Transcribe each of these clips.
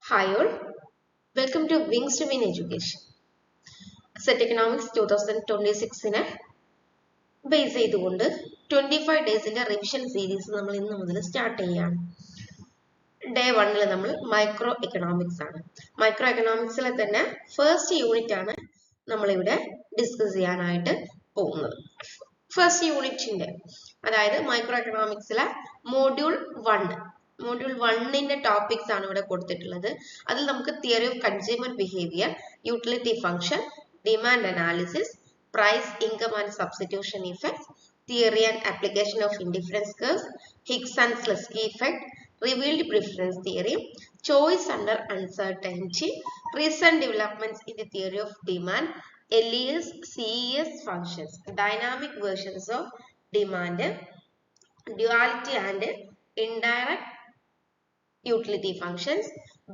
Hi all, welcome to Wings to Win Education. Set Economics 2026-നെ base ചെയ്തുകൊണ്ട് 25 ഡേയ്സിന്റെ revision series നമ്മൾ ഇന്ന് മുതൽ സ്റ്റാർട്ട് ചെയ്യുകയാണ്. ഡേ 1 നമ്മൾ മൈക്രോ എക്കണോമിക്സ് ആണ്. മൈക്രോ എക്കണോമിക്സിലെ തന്നെ ഫസ്റ്റ് യൂണിറ്റ് ആണ് നമ്മളിവിടെ ഡിസ്കസ് ചെയ്യാനായിട്ട് പോകുന്നത്. ഫസ്റ്റ് യൂണിറ്റിന്റെ അതായത് മൈക്രോ എക്കണോമിക്സിലെ മോഡ്യൂൾ 1ന്റെ ടോപ്പിക്സ് ആണ് ഇവിടെ കൊടുത്തിട്ടുള്ളത്. അതിൽ നമുക്ക് theory of consumer behaviour, utility function, demand analysis, price, income and substitution effects, theory and application of indifference curves, Hicks and Slutsky effect, revealed preference theory, choice under uncertainty, recent developments in the theory of demand, LES, CES functions, dynamic versions of demand, duality and indirect utility functions,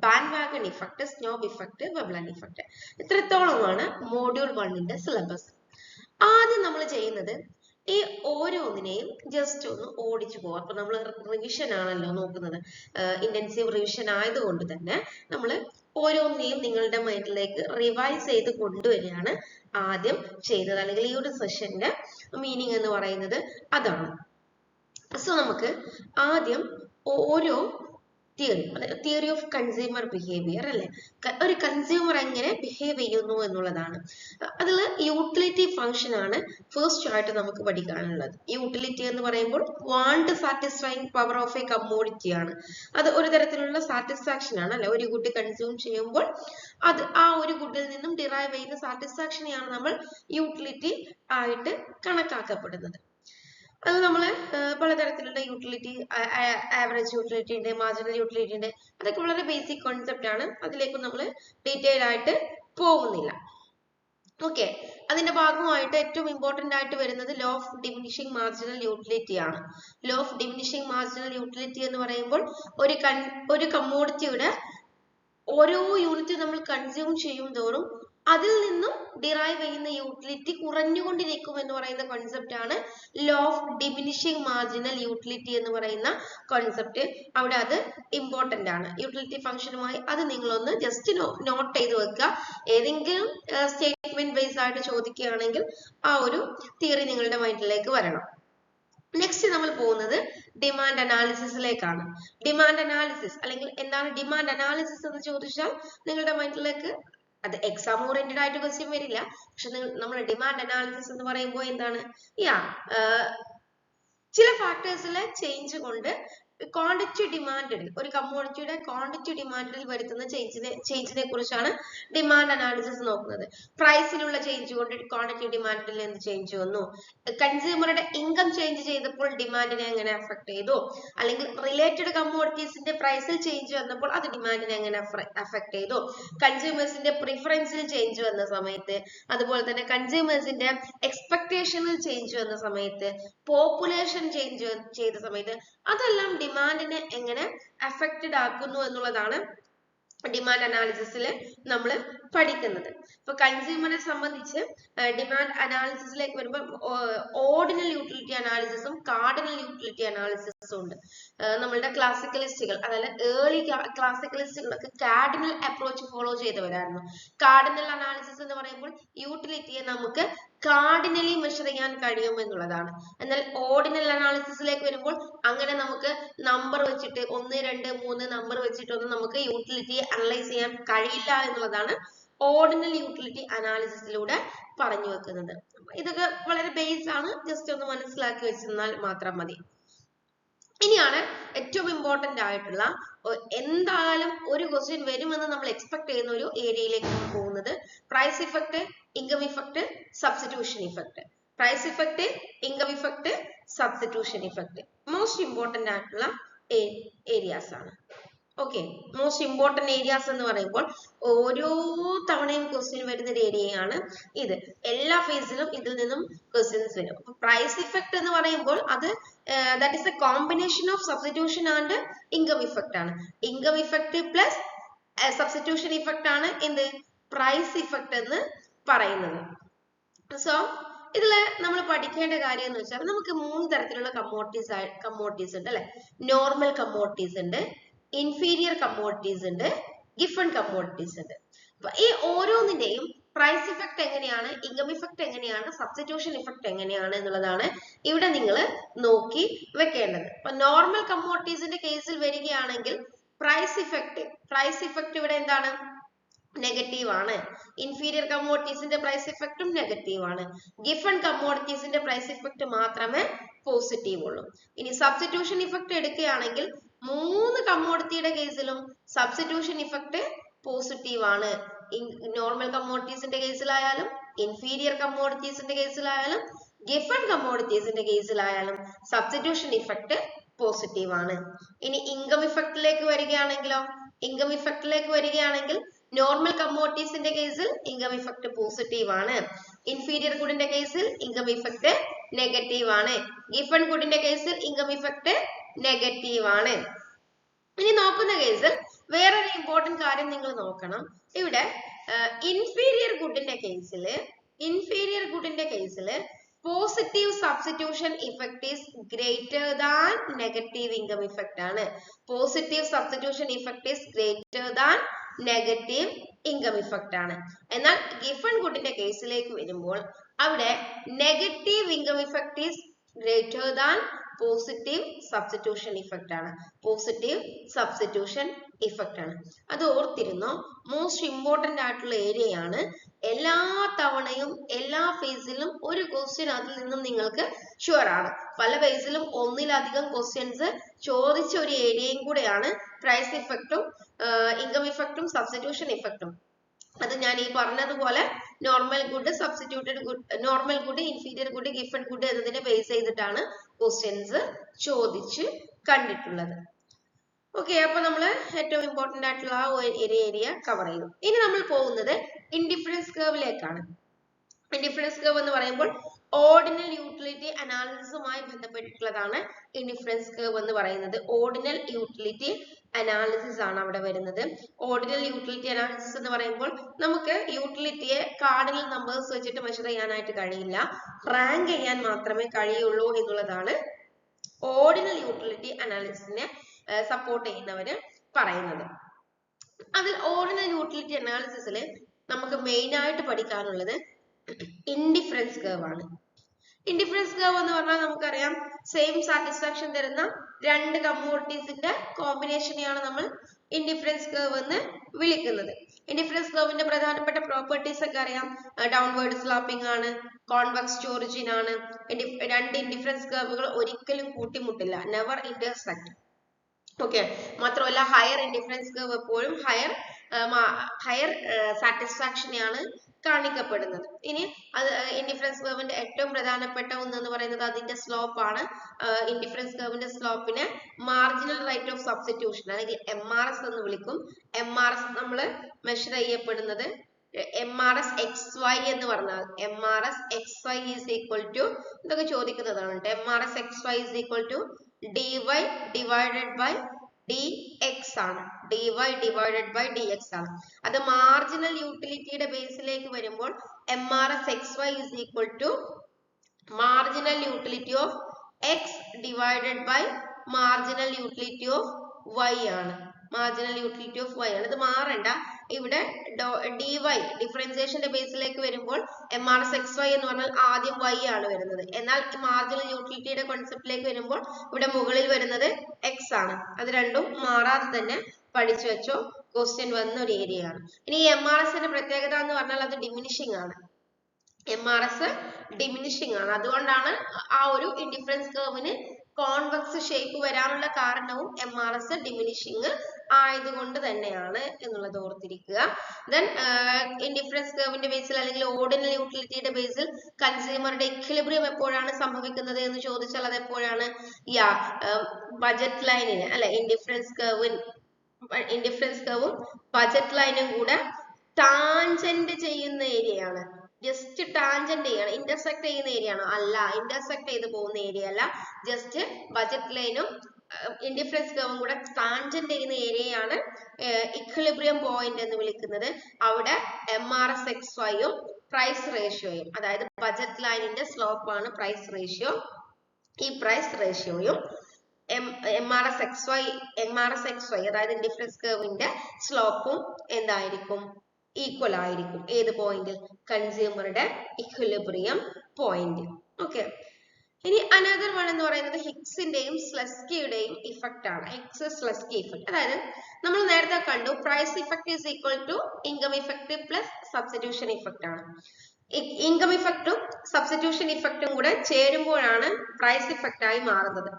bandwagon effect, snob effect, Veblen effect. ഇത്രത്തോളമാണ് module 1ന്റെ syllabus. ആദ്യം നമ്മൾ ചെയ്യുന്നത് ഈ ഓരോന്നിനെയും just ഒന്ന് ഓടിച്ചു പോകാം. അപ്പൊ നമ്മൾ റിവിഷൻ ആണല്ലോ നോക്കുന്നത്, ഇന്റൻസീവ് റിവിഷൻ ആയതുകൊണ്ട് തന്നെ നമ്മൾ ഓരോന്നിനെയും നിങ്ങളുടെ മൈൻഡിലേക്ക് റിവൈസ് ചെയ്ത് കൊണ്ടുവരികയാണ് ആദ്യം ചെയ്തത്. അല്ലെങ്കിൽ ഈ ഒരു സെഷന്റെ മീനിങ് എന്ന് പറയുന്നത് അതാണ്. സോ നമുക്ക് ആദ്യം ഓരോ തിയറി ഓഫ് കൺസ്യൂമർ ബിഹേവിയർ അല്ലെ, ഒരു കൺസ്യൂമർ എങ്ങനെ ബിഹേവ് ചെയ്യുന്നു എന്നുള്ളതാണ്. അതിൽ യൂട്ടിലിറ്റി ഫംഗ്ഷൻ ആണ് ഫസ്റ്റ് ആയിട്ട് നമുക്ക് പഠിക്കാനുള്ളത്. യൂട്ടിലിറ്റി എന്ന് പറയുമ്പോൾ want satisfying power of A commodity ആണ്. അത് ഒരു തരത്തിലുള്ള സാറ്റിസ്ഫാക്ഷൻ ആണ് അല്ലെ. ഒരു ഗുഡ് കൺസ്യൂം ചെയ്യുമ്പോൾ അത് ആ ഒരു ഗുഡിൽ നിന്നും ഡിറൈവ് ചെയ്യുന്ന സാറ്റിസ്ഫാക്ഷനെയാണ് നമ്മൾ യൂട്ടിലിറ്റി ആയിട്ട് കണക്കാക്കപ്പെടുന്നത്. അത് നമ്മൾ പലതരത്തിലുള്ള യൂട്ടിലിറ്റി, ആവറേജ് യൂട്ടിലിറ്റി ഉണ്ട്, മാർജിനൽ യൂട്ടിലിറ്റി ഉണ്ട്. അതൊക്കെ വളരെ ബേസിക് കോൺസെപ്റ്റ് ആണ്. അതിലേക്കും നമ്മൾ ഡീറ്റെയിൽ ആയിട്ട് പോകുന്നില്ല. ഓക്കെ, അതിന്റെ ഭാഗമായിട്ട് ഏറ്റവും ഇമ്പോർട്ടന്റ് ആയിട്ട് വരുന്നത് law of diminishing marginal utility ആണ്. Law of diminishing marginal utility എന്ന് പറയുമ്പോൾ ഒരു കമ്മോഡിറ്റിയുടെ ഓരോ യൂണിറ്റ് നമ്മൾ കൺസ്യൂം ചെയ്യും തോറും അതിൽ നിന്നും ഡിറൈവ് ചെയ്യുന്ന യൂട്ടിലിറ്റി കുറഞ്ഞുകൊണ്ടിരിക്കും എന്ന് പറയുന്ന കോൺസെപ്റ്റ് ആണ് law of diminishing marginal utility എന്ന് പറയുന്ന കോൺസെപ്റ്റ്. അവിടെ അത് ഇമ്പോർട്ടന്റ് ആണ്. യൂട്ടിലിറ്റി ഫംഗ്ഷനുമായി അത് നിങ്ങളൊന്ന് ജസ്റ്റ് നോട്ട് ചെയ്ത് വെക്കുക. ഏതെങ്കിലും സ്റ്റേറ്റ്മെന്റ് ബേസ് ആയിട്ട് ചോദിക്കുകയാണെങ്കിൽ ആ ഒരു തിയറി നിങ്ങളുടെ മൈൻഡിലേക്ക് വരണം. നെക്സ്റ്റ് നമ്മൾ പോകുന്നത് ഡിമാൻഡ് അനാലിസിസിലേക്കാണ്. ഡിമാൻഡ് അനാലിസിസ് അല്ലെങ്കിൽ എന്താണ് ഡിമാൻഡ് അനാലിസിസ് എന്ന് ചോദിച്ചാൽ നിങ്ങളുടെ മൈൻഡിലേക്ക് അത് എക്സാം ഓറിയന്റഡ് ആയിട്ട് ക്വസ്റ്റ്യൻ വരില്ല. പക്ഷെ നമ്മൾ ഡിമാൻഡ് അനാലിസിസ് എന്ന് പറയുമ്പോൾ എന്താണ്, ചില ഫാക്ടേഴ്സിലെ ചേഞ്ച് കൊണ്ട് ക്വാണ്ടിറ്റി ഡിമാൻഡിൽ, ഒരു കമ്മോഡിറ്റിയുടെ ക്വാണ്ടിറ്റി ഡിമാൻഡിൽ വരുത്തുന്ന ചേഞ്ചിനെ കുറിച്ചാണ് ഡിമാൻഡ് അനാലിസിസ് നോക്കുന്നത്. പ്രൈസിലുള്ള ചേഞ്ച് കൊണ്ട് ക്വാണ്ടിറ്റി ഡിമാൻഡിൽ എന്ത് ചേഞ്ച് വന്നു, കൺസ്യൂമറുടെ ഇൻകം ചേഞ്ച് ചെയ്തപ്പോൾ ഡിമാൻഡിനെ എങ്ങനെ അഫക്ട് ചെയ്തു, അല്ലെങ്കിൽ റിലേറ്റഡ് കമ്മോഡിറ്റീസിന്റെ പ്രൈസിൽ ചേഞ്ച് വന്നപ്പോൾ അത് ഡിമാൻഡിനെ എങ്ങനെ അഫക്ട് ചെയ്തു, കൺസ്യൂമേഴ്സിന്റെ പ്രിഫറൻസിൽ ചേഞ്ച് വന്ന സമയത്ത്, അതുപോലെ തന്നെ കൺസ്യൂമേഴ്സിന്റെ എക്സ്പെക്ടേഷനിൽ ചേഞ്ച് വന്ന സമയത്ത്, പോപ്പുലേഷൻ ചേഞ്ച് ചെയ്ത സമയത്ത്, അതെല്ലാം ഡിമാൻഡിനെ എങ്ങനെ അഫക്റ്റഡ് ആക്കുന്നു എന്നുള്ളതാണ് ഡിമാൻഡ് അനാലിസിസിൽ നമ്മൾ പഠിക്കുന്നത്. ഇപ്പൊ കൺസ്യൂമറെ സംബന്ധിച്ച് ഡിമാൻഡ് അനാലിസിസിലേക്ക് വരുമ്പോൾ ഓർഡിനൽ യൂട്ടിലിറ്റി അനാലിസിസും കാർഡിനൽ യൂട്ടിലിറ്റി അനാലിസിസും ഉണ്ട്. നമ്മളുടെ ക്ലാസിക്കലിസ്റ്റുകൾ, അതായത് ഏർലി ക്ലാസിക്കലിസ്റ്റുകളൊക്കെ കാർഡിനൽ അപ്രോച്ച് ഫോളോ ചെയ്തവരായിരുന്നു. കാർഡിനൽ അനാലിസിസ് എന്ന് പറയുമ്പോൾ യൂട്ടിലിറ്റിയെ നമുക്ക് കാർഡിനലി മെഷർ ചെയ്യാൻ കഴിയും എന്നുള്ളതാണ്. എന്നാൽ ഓർഡിനൽ അനാലിസിസിലേക്ക് വരുമ്പോൾ അങ്ങനെ നമുക്ക് നമ്പർ വെച്ചിട്ട് 1, 2, 3 നമ്പർ വെച്ചിട്ടൊന്നും നമുക്ക് യൂട്ടിലിറ്റിയെ അനലൈസ് ചെയ്യാൻ കഴിയില്ല എന്നുള്ളതാണ് ഓർഡിനൽ യൂട്ടിലിറ്റി അനാലിസിസിലൂടെ പറഞ്ഞു വെക്കുന്നത്. ഇതൊക്കെ വളരെ ബേസ് ആണ്, ജസ്റ്റ് ഒന്ന് മനസ്സിലാക്കി വെച്ചിരുന്നാൽ മാത്രം മതി. ഇനിയാണ് ഏറ്റവും ഇമ്പോർട്ടന്റ് ആയിട്ടുള്ള, എന്തായാലും ഒരു ക്വസ്റ്റ്യൻ വരുമെന്ന് നമ്മൾ എക്സ്പെക്ട് ചെയ്യുന്ന ഒരു ഏരിയയിലേക്ക് പോകുന്നത് price effect, income effect, substitution effect. Price effect, income effect, substitution effect most important ആയിട്ടുള്ള ഏരിയാസ് ആണ്. ഓക്കെ, മോസ്റ്റ് ഇമ്പോർട്ടന്റ് ഏരിയാസ് എന്ന് പറയുമ്പോൾ ഓരോ തവണയും ക്വസ്റ്റ്യൻ വരുന്ന ഒരു ഏരിയയാണ് ഇത്. എല്ലാ ഫേസിലും ഇതിൽ നിന്നും ക്വസ്റ്റ്യൻസ് വരും. അപ്പൊ പ്രൈസ് ഇഫക്റ്റ് എന്ന് പറയുമ്പോൾ അത് that is a combination of substitution and income effect ആണ്. Income effect plus substitution effect ആണ് എന്ത് പ്രൈസ് ഇഫക്റ്റ് എന്ന് പറയുന്നത്. സോ ഇതില് നമ്മൾ പഠിക്കേണ്ട കാര്യം എന്ന് വെച്ചാൽ നമുക്ക് 3 തരത്തിലുള്ള കമ്മോഡിറ്റീസ് ഉണ്ട് അല്ലെ. നോർമൽ കമ്മോഡിറ്റീസ് ഉണ്ട്, ഇൻഫീരിയർ കമ്മോഡിറ്റീസ് ഉണ്ട്, ഗിഫൺ കമ്മോഡിറ്റീസ് ഉണ്ട്. ഈ ഓരോന്നിന്റെയും പ്രൈസ് ഇഫക്റ്റ് എങ്ങനെയാണ്, ഇൻകം ഇഫക്റ്റ് എങ്ങനെയാണ്, സബ്സ്റ്റിറ്റ്യൂഷൻ ഇഫക്റ്റ് എങ്ങനെയാണ് എന്നുള്ളതാണ് ഇവിടെ നിങ്ങൾ നോക്കി വെക്കേണ്ടത്. ഇപ്പൊ നോർമൽ കമ്മോഡിറ്റീസിന്റെ കേസിൽ വരികയാണെങ്കിൽ പ്രൈസ് ഇഫക്റ്റ് ഇവിടെ എന്താണ്, നെഗറ്റീവ് ആണ്. ഇൻഫീരിയർ കമ്മോഡിറ്റീസിന്റെ പ്രൈസ് ഇഫക്റ്റും നെഗറ്റീവ് ആണ്. ഗിഫൺ കമ്മോഡിറ്റീസിന്റെ പ്രൈസ് ഇഫക്റ്റ് മാത്രമേ പോസിറ്റീവ് ഉള്ളൂ. ഇനി സബ്സ്റ്റിറ്റ്യൂഷൻ ഇഫക്റ്റ് എടുക്കുകയാണെങ്കിൽ 3 കമ്മോഡിറ്റിയുടെ കേസിലും സബ്സ്റ്റിറ്റ്യൂഷൻ ഇഫക്റ്റ് പോസിറ്റീവ് ആണ്. നോർമൽ കമ്മോഡിറ്റീസിന്റെ കേസിലായാലും, ഇൻഫീരിയർ കമ്മോഡിറ്റീസിന്റെ കേസിലായാലും, ഗിഫൺ കമ്മോഡിറ്റീസിന്റെ കേസിലായാലും സബ്സ്റ്റിറ്റ്യൂഷൻ ഇഫക്റ്റ് പോസിറ്റീവ് ആണ്. ഇനി ഇൻകം ഇഫക്റ്റിലേക്ക് വരികയാണെങ്കിൽ നോർമൽ കമ്മോഡിറ്റീസിന്റെ കേസിൽ ഇൻകം ഇഫക്റ്റ് പോസിറ്റീവ് ആണ്. ഇൻഫീരിയർ ഗുഡിന്റെ കേസിൽ ഇൻകം ഇഫക്റ്റ് നെഗറ്റീവ് ആണ്. ഗിഫൺ ഗുഡിന്റെ കേസിൽ ഇൻകം ഇഫക്റ്റ് നെഗറ്റീവ് ആണ്. ഇനി നോക്കുന്ന കേസിൽ വേറൊരു ഇമ്പോർട്ടന്റ് കാര്യം നിങ്ങൾ നോക്കണം. ഇവിടെ ഇൻഫീരിയർ ഗുഡിന്റെ കേസിൽ positive substitution effect is greater than negative income effect ആണ്. Positive substitution effect is greater than negative income effect ആണ്. എന്നാൽ ഗിഫൺ ഗുഡിന്റെ കേസിലേക്ക് വരുമ്പോൾ അവിടെ negative income effect is greater than positive substitution effect ആണ്. അത് ഓർത്തിരുന്നോ, മോസ്റ്റ് ഇമ്പോർട്ടന്റ് ആയിട്ടുള്ള ഏരിയ ആണ്. എല്ലാ തവണയും എല്ലാ ഫേസിലും ഒരു ക്വസ്റ്റ്യൻ അതിൽ നിന്നും നിങ്ങൾക്ക് ഷുവർ ആണ്. പല ഫേസിലും ഒന്നിലധികം ക്വസ്റ്റ്യൻസ് ചോദിച്ച ഒരു ഏരിയയും കൂടെയാണ് പ്രൈസ് ഇഫക്റ്റും ഇൻകം ഇഫക്റ്റും സബ്സ്റ്റിറ്റ്യൂഷൻ ഇഫക്റ്റും. അത് ഞാൻ ഈ പറഞ്ഞതുപോലെ normal good, substituted good, normal good, inferior good, Giffen good എന്നതിനെ ബേസ് ചെയ്തിട്ടാണ് ക്വസ്റ്റ്യൻസ് ചോദിച്ച് കണ്ടിട്ടുള്ളത്. ഓക്കെ, അപ്പൊ നമ്മൾ ഏറ്റവും ഇമ്പോർട്ടന്റ് ആയിട്ടുള്ള ആ ഏരിയ കവർ ചെയ്തു. ഇനി നമ്മൾ പോകുന്നത് ഇൻഡിഫറൻസ് കർവിലേക്കാണ്. ഇൻഡിഫറൻസ് കർവ് എന്ന് പറയുമ്പോൾ ഓർഡിനൽ യൂട്ടിലിറ്റി അനാലിസിസുമായി ബന്ധപ്പെട്ടിട്ടുള്ളതാണ് ഇൻഡിഫറൻസ് കർവ് എന്ന് പറയുന്നത്. ഓർഡിനൽ യൂട്ടിലിറ്റി അനാലിസിസ് ആണ് അവിടെ വരുന്നത്. ഓർഡിനൽ യൂട്ടിലിറ്റി അനാലിസിസ് എന്ന് പറയുമ്പോൾ നമുക്ക് യൂട്ടിലിറ്റിയെ കാർഡിനൽ നമ്പേഴ്സ് വെച്ചിട്ട് മെഷർ ചെയ്യാനായിട്ട് കഴിയില്ല, റാങ്ക് ചെയ്യാൻ മാത്രമേ കഴിയുള്ളൂ എന്നുള്ളതാണ് ഓർഡിനൽ യൂട്ടിലിറ്റി അനാലിസിസിനെ സപ്പോർട്ട് ചെയ്യുന്നവര് പറയുന്നത്. അതിൽ ഓർഡിനൽ യൂട്ടിലിറ്റി അനാലിസിസിൽ നമുക്ക് മെയിൻ ആയിട്ട് പഠിക്കാനുള്ളത് ഇൻഡിഫറൻസ് കർവ് ആണ്. ഇൻഡിഫറൻസ് കർവ് എന്ന് പറഞ്ഞാൽ നമുക്കറിയാം സെയിം സാറ്റിസ്ഫാക്ഷൻ തരുന്ന 2 കമ്മോഡിറ്റീസിന്റെ കോമ്പിനേഷനെയാണ് നമ്മൾ ഇൻഡിഫറൻസ് കർവ് എന്ന് വിളിക്കുന്നത്. ഇൻഡിഫറൻസ് കർവിന്റെ പ്രധാനപ്പെട്ട പ്രോപ്പർട്ടീസ് ഒക്കെ അറിയാം. ഡൗൺവേർഡ് സ്ലാപ്പിംഗ് ആണ്, കോൺവെക്സ് ഒറിജിൻ ആണ്. 2 ഇൻഡിഫറൻസ് കർവുകൾ ഒരിക്കലും കൂട്ടിമുട്ടില്ല, നെവർ ഇന്റർസെക്ട്. ഓക്കെ, മാത്രമല്ല ഹയർ ഇൻഡിഫറൻസ് കർവ് എപ്പോഴും ഹയർ സാറ്റിസ്ഫാക്ഷനെയാണ് കാണിക്കപ്പെടുന്നത്. ഇനി അത് ഇൻഡിഫറൻസ് കർവിന്റെ ഏറ്റവും പ്രധാനപ്പെട്ട ഒന്ന് പറയുന്നത് അതിന്റെ സ്ലോപ്പ് ആണ്. ഇൻഡിഫറൻസ് കർവിന്റെ സ്ലോപ്പിനെ മാർജിനൽ റേറ്റ് ഓഫ് സബ്സ്റ്റിറ്റ്യൂഷൻ അല്ലെങ്കിൽ MRS എന്ന് വിളിക്കും. MRS നമ്മൾ മെഷർ ചെയ്യപ്പെടുന്നത് MRS XY എന്ന് പറഞ്ഞാൽ MRS XY is equal to ഇതൊക്കെ ചോദിക്കുന്നതാണ്. MRS XY is equal to dy divided by dx ആണ്. dy divided by dx ആണ്. അത് മാർജിനൽ യൂട്ടിലിറ്റിയുടെ ബേസിലേക്ക് വരുമ്പോൾ MRS XY is equal to marginal utility of x divided by marginal utility of y ആണ്. Marginal utility of y ആണ്. ഇത് മാറണ്ട. ഇവിടെ dy ഡിഫറൻസിയേഷന്റെ ബേസിലേക്ക് വരുമ്പോൾ MRS XY എന്ന് പറഞ്ഞാൽ ആദ്യം y ആണ് വരുന്നത്. എന്നാൽ മാർജിനൽ യൂട്ടിലിറ്റിയുടെ കോൺസെപ്റ്റിലേക്ക് വരുമ്പോൾ ഇവിടെ മുകളിൽ വരുന്നത് x ആണ്. അത് രണ്ടും മാറാതെ തന്നെ പഠിച്ചു വെച്ചോ, ക്വസ്റ്റ്യൻ വന്ന ഒരു ഏരിയ ആണ്. ഇനി MRS ന്റെ പ്രത്യേകത എന്ന് പറഞ്ഞാൽ അത് ഡിമിനിഷിംഗ് ആണ്. MRS ഡിമിനിഷിംഗ് ആണ്. അതുകൊണ്ടാണ് ആ ഒരു ഇൻഡിഫറൻസ് കർവിന് കോൺവെക്സ് ഷേപ്പ് വരാനുള്ള കാരണവും MRS ഡിമിനിഷിംഗ് ആയതുകൊണ്ട് തന്നെയാണ് എന്നുള്ളത് ഓർത്തിരിക്കുക. ദെൻ ഇൻഡിഫറൻസ് കർവിന്റെ ബേസിൽ അല്ലെങ്കിൽ ഓർഡിനൽ യൂട്ടിലിറ്റിയുടെ ബേസിൽ കൺസ്യൂമറുടെ ഇക്വിലിബ്രിയം എപ്പോഴാണ് സംഭവിക്കുന്നത് എന്ന് ചോദിച്ചാൽ അത് എപ്പോഴാണ്? ബജറ്റ് ലൈനിന് അല്ലെ, ഇൻഡിഫറൻസ് കർവും ബജറ്റ് ലൈനും കൂടെ ടാൻജന്റ് ചെയ്യുന്ന ഏരിയയാണ്. ജസ്റ്റ് ടാൻജന്റ് ചെയ്യണം, ഇന്റർസെക്ട് ചെയ്യുന്ന ഏരിയ ആണോ? അല്ല, ഇന്റർസെക്ട് ചെയ്ത് പോകുന്ന ഏരിയ അല്ല. ജസ്റ്റ് ബജറ്റ് ലൈനും ഇൻഡിഫറൻസ് കർവും കൂടെ ടാൻജന്റ് ചെയ്യുന്ന ഏരിയയാണ് ഇക്വിലിബ്രിയം പോയിന്റ് എന്ന് വിളിക്കുന്നത്. അവിടെ MRS XYയും പ്രൈസ് റേഷ്യോയും, അതായത് ബജറ്റ് ലൈനിന്റെ സ്ലോപ്പ് ആണ് പ്രൈസ് റേഷ്യോ. ഈ പ്രൈസ് റേഷ്യോയും MRSXY അതായത് ഇൻഡിഫറൻസ് കർവിന്റെ സ്ലോപ്പും എന്തായിരിക്കും ഈക്വൽ ആയിരിക്കും ഏത് പോയിന്റ് കൺസ്യൂമറുടെ ഇക്വിലിബ്രിയം പോയിന്റ്. ഓക്കെ, ഇനി അനദർ വൺ എന്ന് പറയുന്നത് ഹിഗ്സിന്റെയും സ്ലസ്കിയുടെയും ഇഫക്റ്റ് ആണ്. ഹിഗ്സ് സ്ലസ്കി ഇഫക്റ്റ്, അതായത് നമ്മൾ നേരത്തെ കണ്ടു price effect is equal to income effect plus substitution effect ആണ്. ഇൻകം ഇഫക്റ്റും സബ്സ്റ്റിറ്റ്യൂഷൻ ഇഫക്റ്റും കൂടെ ചേരുമ്പോഴാണ് പ്രൈസ് ഇഫക്റ്റ് ആയി മാറുന്നത്.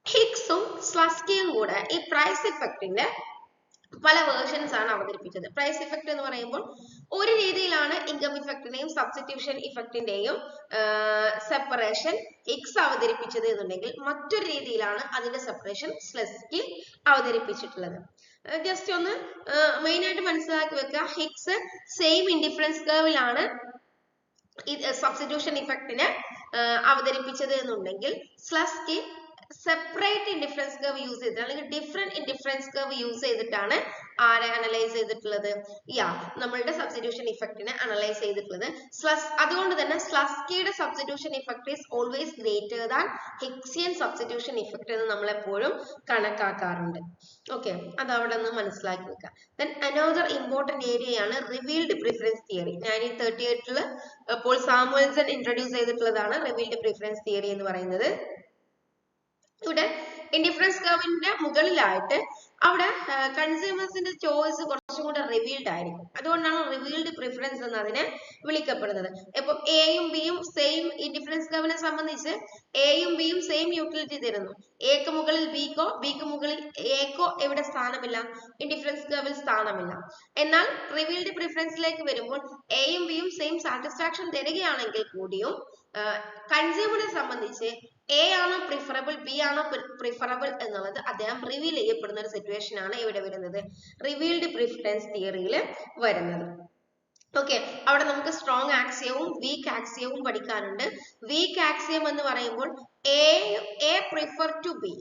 ഹിഗ്സും സ്ലസ്കിയും കൂടെ ഈ പ്രൈസ് ഇഫക്റ്റിന്റെ പല വേർഷൻസ് ആണ് അവതരിപ്പിച്ചത്. പ്രൈസ് ഇഫക്റ്റ് എന്ന് പറയുമ്പോൾ ഒരു രീതിയിലാണ് ഇൻകം ഇഫക്റ്റിന്റെയും സബ്സ്റ്റിറ്റ്യൂഷൻ ഇഫക്റ്റിന്റെയും സെപ്പറേഷൻ ഹിഗ്സ് അവതരിപ്പിച്ചത് എന്നുണ്ടെങ്കിൽ മറ്റൊരു രീതിയിലാണ് അതിന്റെ സെപ്പറേഷൻ സ്ലസ്കി അവതരിപ്പിച്ചിട്ടുള്ളത്. ജസ്റ്റ് ഒന്ന് മെയിൻ ആയിട്ട് മനസ്സിലാക്കി വെക്കുക, ഹിഗ്സ് സെയിം ഇൻഡിഫറൻസ് കർവിലാണ് സബ്സ്റ്റിറ്റ്യൂഷൻ ഇഫക്റ്റിനെ അവതരിപ്പിച്ചത് എന്നുണ്ടെങ്കിൽ സ്ലസ്കി സെപ്പറേറ്റ് ഇൻഡിഫറൻസ് കർവ് യൂസ് ചെയ്തിട്ട് അല്ലെങ്കിൽ ഡിഫറെന്റ് ഇൻഡിഫറൻസ് കർവ് യൂസ് ചെയ്തിട്ടാണ് ആരെ അനലൈസ് ചെയ്തിട്ടുള്ളത്, നമ്മളുടെ സബ്സ്റ്റിറ്റ്യൂഷൻ ഇഫക്റ്റിനെ അനലൈസ് ചെയ്തിട്ടുള്ളത്. അതുകൊണ്ട് തന്നെ സ്ലസ്കിയുടെ substitution effect is always greater than Hicksian substitution effect എന്ന് നമ്മൾ എപ്പോഴും കണക്കാക്കാറുണ്ട്. ഓക്കെ, അത് അവിടെ നിന്ന് മനസ്സിലാക്കി വെക്കാം. ദെൻ അനദർ ഇമ്പോർട്ടന്റ് ഏരിയയാണ് revealed preference theory. 1938 Paul Samuelson introduce ചെയ്തിട്ടുള്ളതാണ് റിവീൽഡ് പ്രിഫറൻസ് തിയറി എന്ന് പറയുന്നത്. ഇവിടെ ഇൻഡിഫറൻസ് കർവിന്റെ മുകളിലായിട്ട് അവിടെ കൺസ്യൂമേഴ്സിന്റെ ചോയ്സ് കുറച്ചും കൂടെ റിവീൽഡ് ആയിരിക്കും. അതുകൊണ്ടാണ് റിവീൽഡ് പ്രിഫറൻസ് എന്ന് അതിനെ വിളിക്കപ്പെടുന്നത്. ഇപ്പം എയും ബിയും സെയിം ഇൻഡിഫറൻസ് കർവിനെ സംബന്ധിച്ച് എയും ബിയും സെയിം യൂട്ടിലിറ്റി തരുന്നു. എക്ക് മുകളിൽ ബിക്കോ ബിക്ക് മുകളിൽ എക്കോ എവിടെ സ്ഥാനമില്ല, ഇൻഡിഫറൻസ് കർവിൽ സ്ഥാനമില്ല. എന്നാൽ റിവീൽഡ് പ്രിഫറൻസിലേക്ക് വരുമ്പോൾ എയും ബിയും സെയിം സാറ്റിസ്ഫാക്ഷൻ തരികയാണെങ്കിൽ കൂടിയും കൺസ്യൂമറെ സംബന്ധിച്ച് എ ആണോ പ്രിഫറബിൾ ബി ആണോ പ്രിഫറബിൾ എന്നുള്ളത് അദ്ദേഹം റിവീൽ ചെയ്യപ്പെടുന്ന ഒരു സിറ്റുവേഷൻ ആണ് ഇവിടെ വരുന്നത്, റിവീൽഡ് പ്രിഫറൻസ് തിയറിയിൽ വരുന്നത്. ഓക്കെ, അവിടെ നമുക്ക് സ്ട്രോങ് ആക്സിയവും വീക്ക് ആക്സിയവും പഠിക്കാനുണ്ട്. വീക്ക് ആക്സിയം എന്ന് പറയുമ്പോൾ എ പ്രിഫർ ടു ബി,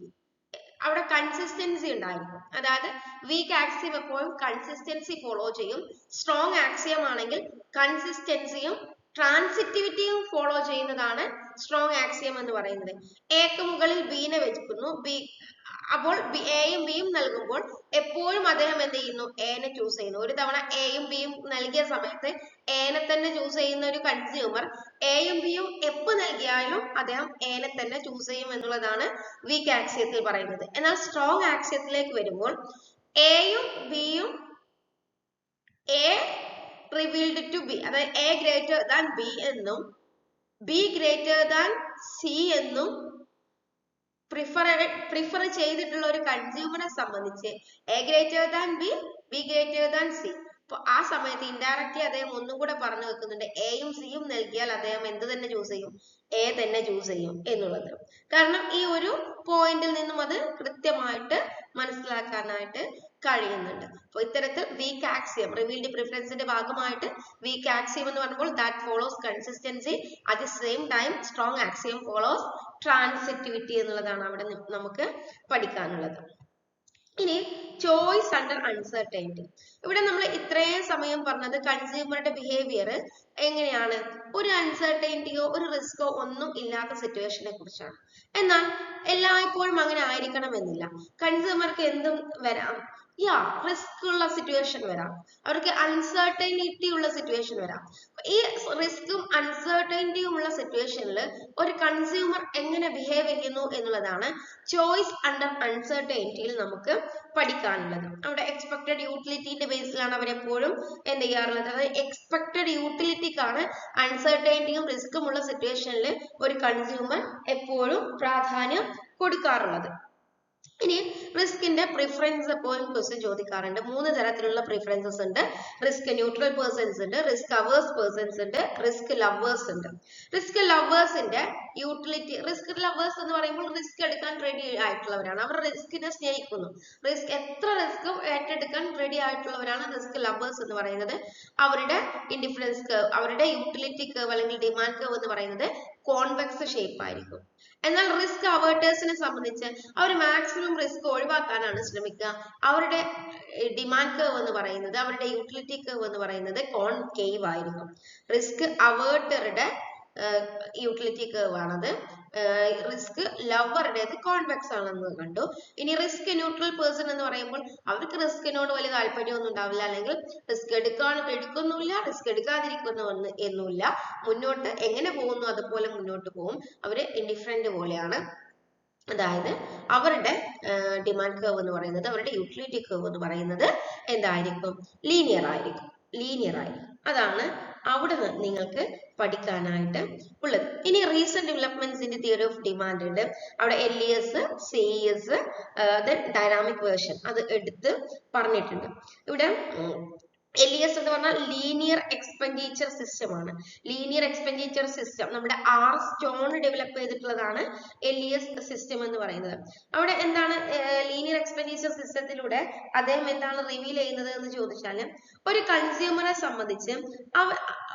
അവിടെ കൺസിസ്റ്റൻസി ഉണ്ടായിരിക്കും. അതായത് വീക്ക് ആക്സിയം എപ്പോഴും കൺസിസ്റ്റൻസി ഫോളോ ചെയ്യും. സ്ട്രോങ് ആക്സിയം ആണെങ്കിൽ കൺസിസ്റ്റൻസിയും ട്രാൻസിറ്റിവിറ്റിയും ഫോളോ ചെയ്യുന്നതാണ് സ്ട്രോങ് ആക്സിയം എന്ന് പറയുന്നത്. എക്ക് മുകളിൽ ബിനെ വെക്കുന്നു, അപ്പോൾ എയും ബിയും നൽകുമ്പോൾ എപ്പോഴും അദ്ദേഹം എന്ത് ചെയ്യുന്നു, എനെ ചൂസ് ചെയ്യുന്നു. ഒരു തവണ എയും ബിയും നൽകിയ സമയത്ത് എനെ തന്നെ ചൂസ് ചെയ്യുന്ന ഒരു കൺസ്യൂമർ എയും ബിയും എപ്പോൾ നൽകിയാലും അദ്ദേഹം എനെ തന്നെ ചൂസ് ചെയ്യും എന്നുള്ളതാണ് വീക്ക് ആക്സിയത്തിൽ പറയുന്നത്. എന്നാൽ സ്ട്രോങ് ആക്സിയത്തിലേക്ക് വരുമ്പോൾ എയും ബിയും എ റിവീൽഡ് ടു ബി, അതായത് എ ഗ്രേറ്റർ ദാൻ ബി എന്നും ബി ഗ്രേറ്റർ ദാൻ സി എന്നും പ്രിഫർ ചെയ്തിട്ടുള്ള ഒരു കൺസ്യൂമറെ സംബന്ധിച്ച് A greater than B, be greater than C. അപ്പൊ ആ സമയത്ത് ഇൻഡയറക്റ്റ്ലി അദ്ദേഹം ഒന്നും കൂടെ പറഞ്ഞു വെക്കുന്നുണ്ട്, എയും സിയും നൽകിയാൽ അദ്ദേഹം എന്ത് തന്നെ ചൂസ് ചെയ്യും, എ തന്നെ ചൂസ് ചെയ്യും എന്നുള്ളത്. കാരണം ഈ ഒരു പോയിന്റിൽ നിന്നും അത് കൃത്യമായിട്ട് മനസ്സിലാക്കാനായിട്ട് കഴിയുന്നുണ്ട്. അപ്പൊ ഇത്തരത്തിൽ വീക്ക് ആക്സിയം റിവീൽഡ് പ്രിഫറൻസിന്റെ ഭാഗമായിട്ട് വീക്ക് ആക്സിയം എന്ന് പറയുമ്പോൾ that follows consistency, at the same time strong axiom follows transitivity എന്നുള്ളതാണ് അവിടെ നമുക്ക് പഠിക്കാനുള്ളത്. ഇനി ചോയ്സ് അണ്ടർ അൺസർട്ടൈനിറ്റി. ഇവിടെ നമ്മൾ ഇത്രയും സമയം പറഞ്ഞത് കൺസ്യൂമറുടെ ബിഹേവിയർ എങ്ങനെയാണ്, ഒരു അൺസർട്ടൈനിറ്റിയോ ഒരു റിസ്കോ ഒന്നും ഇല്ലാത്ത സിറ്റുവേഷനെ കുറിച്ചാണ്. എന്നാൽ എല്ലായ്പ്പോഴും അങ്ങനെ ആയിരിക്കണമെന്നില്ല. കൺസ്യൂമർക്ക് എന്തും വരാം, റിസ്ക് ഉള്ള സിറ്റുവേഷൻ വരാം, അവർക്ക് അൺസർട്ടൈനിറ്റി ഉള്ള സിറ്റുവേഷൻ വരാം. ഈ റിസ്കും അൺസർട്ടൈനിറ്റിയും ഉള്ള സിറ്റുവേഷനിൽ ഒരു കൺസ്യൂമർ എങ്ങനെ ബിഹേവ് ചെയ്യുന്നു എന്നുള്ളതാണ് ചോയ്സ് അണ്ടർ അൺസർട്ടൈനിറ്റിയിൽ നമുക്ക് പഠിക്കാനുള്ളത്. അവിടെ എക്സ്പെക്ടഡ് യൂട്ടിലിറ്റിന്റെ ബേസിലാണ് അവരെപ്പോഴും എന്ത് ചെയ്യാറുള്ളത്, അതായത് എക്സ്പെക്ടഡ് യൂട്ടിലിറ്റിക്കാണ് അൺസർട്ടൈനിറ്റിയും റിസ്കും ഉള്ള സിറ്റുവേഷനിൽ ഒരു കൺസ്യൂമർ എപ്പോഴും പ്രാധാന്യം കൊടുക്കാറുള്ളത്. ഇനി റിസ്കിന്റെ പ്രിഫറൻസ് എപ്പോഴും ക്വസ്റ്റ്യൻ ചോദിക്കാറുണ്ട്. 3 തരത്തിലുള്ള പ്രിഫറൻസസ് ഉണ്ട്. റിസ്ക് ന്യൂട്രൽ പേഴ്സൺസ് ഉണ്ട്, റിസ്ക് അവേഴ്സ് പേഴ്സൺസ് ഉണ്ട്, റിസ്ക് ലവേഴ്സ് ഉണ്ട്. റിസ്ക് ലവേഴ്സിന്റെ യൂട്ടിലിറ്റി, റിസ്ക് ലവേഴ്സ് എന്ന് പറയുമ്പോൾ റിസ്ക് എടുക്കാൻ റെഡി ആയിട്ടുള്ളവരാണ്, അവർ റിസ്കിനെ സ്നേഹിക്കുന്നു, എത്ര റിസ്കും ഏറ്റെടുക്കാൻ റെഡി ആയിട്ടുള്ളവരാണ് റിസ്ക് ലവേഴ്സ് എന്ന് പറയുന്നത്. അവരുടെ ഇൻഡിഫറൻസ് കർവ്, അവരുടെ യൂട്ടിലിറ്റി കർവ് അല്ലെങ്കിൽ ഡിമാൻഡ് കർവ് എന്ന് പറയുന്നത് കോൺവെക്സ് ഷേപ്പ് ആയിരിക്കും. എന്നാൽ റിസ്ക് അവേർട്ടേഴ്സിനെ സംബന്ധിച്ച് അവർ മാക്സിമം റിസ്ക് ഒഴിവാക്കാനാണ് ശ്രമിക്കുക. അവരുടെ ഡിമാൻഡ് കർവ് എന്ന് പറയുന്നത്, അവരുടെ യൂട്ടിലിറ്റി കർവ് എന്ന് പറയുന്നത് കോൺകേവ് ആയിരിക്കും. റിസ്ക് അവേർട്ടറുടെ യൂട്ടിലിറ്റി കർവ് ആണത്. റിസ്ക് ലവറുടേത് കോൺവെക്സ് ആണെന്ന് കണ്ടു. ഇനി റിസ്ക് ന്യൂട്രൽ പേഴ്സൺ എന്ന് പറയുമ്പോൾ അവർക്ക് റിസ്കിനോട് വലിയ താല്പര്യമൊന്നും ഉണ്ടാവില്ല, അല്ലെങ്കിൽ റിസ്ക് എടുക്കുന്നില്ല, റിസ്ക് എടുക്കാതിരിക്കുന്നു എന്നുമില്ല. മുന്നോട്ട് എങ്ങനെ പോകുന്നു അതുപോലെ മുന്നോട്ട് പോകും. അവര് ഇൻഡിഫറൻറ്റ് പോലെയാണ്. അതായത് അവരുടെ ഡിമാൻഡ് കർവ് എന്ന് പറയുന്നത്, അവരുടെ യൂട്ടിലിറ്റി കർവ് എന്ന് പറയുന്നത് എന്തായിരിക്കും? ലീനിയർ ആയിരിക്കും. അതാണ് അവിടെ നിങ്ങൾക്ക് പഠിക്കാനായിട്ട് ഉള്ളത്. ഇനി recent developments in theory of demand ഉണ്ട്. അവിടെ LES, CES, ഡൈനാമിക് വേർഷൻ അത് എടുത്ത് പറഞ്ഞിട്ടുണ്ട്. ഇവിടെ LES എന്ന് പറഞ്ഞാൽ ലീനിയർ എക്സ്പെൻഡിച്ചർ സിസ്റ്റം ആണ്. ലീനിയർ എക്സ്പെൻഡിച്ചർ സിസ്റ്റം നമ്മുടെ സ്റ്റോൺ ഡെവലപ്പ് ചെയ്തിട്ടുള്ളതാണ് LES സിസ്റ്റം എന്ന് പറയുന്നത്. അവിടെ എന്താണ് ലീനിയർ എക്സ്പെൻഡിച്ചർ സിസ്റ്റത്തിലൂടെ അദ്ദേഹം എന്താണ് റിവീൽ ചെയ്യുന്നത് എന്ന് ചോദിച്ചാൽ, ഒരു കൺസ്യൂമറെ സംബന്ധിച്ച്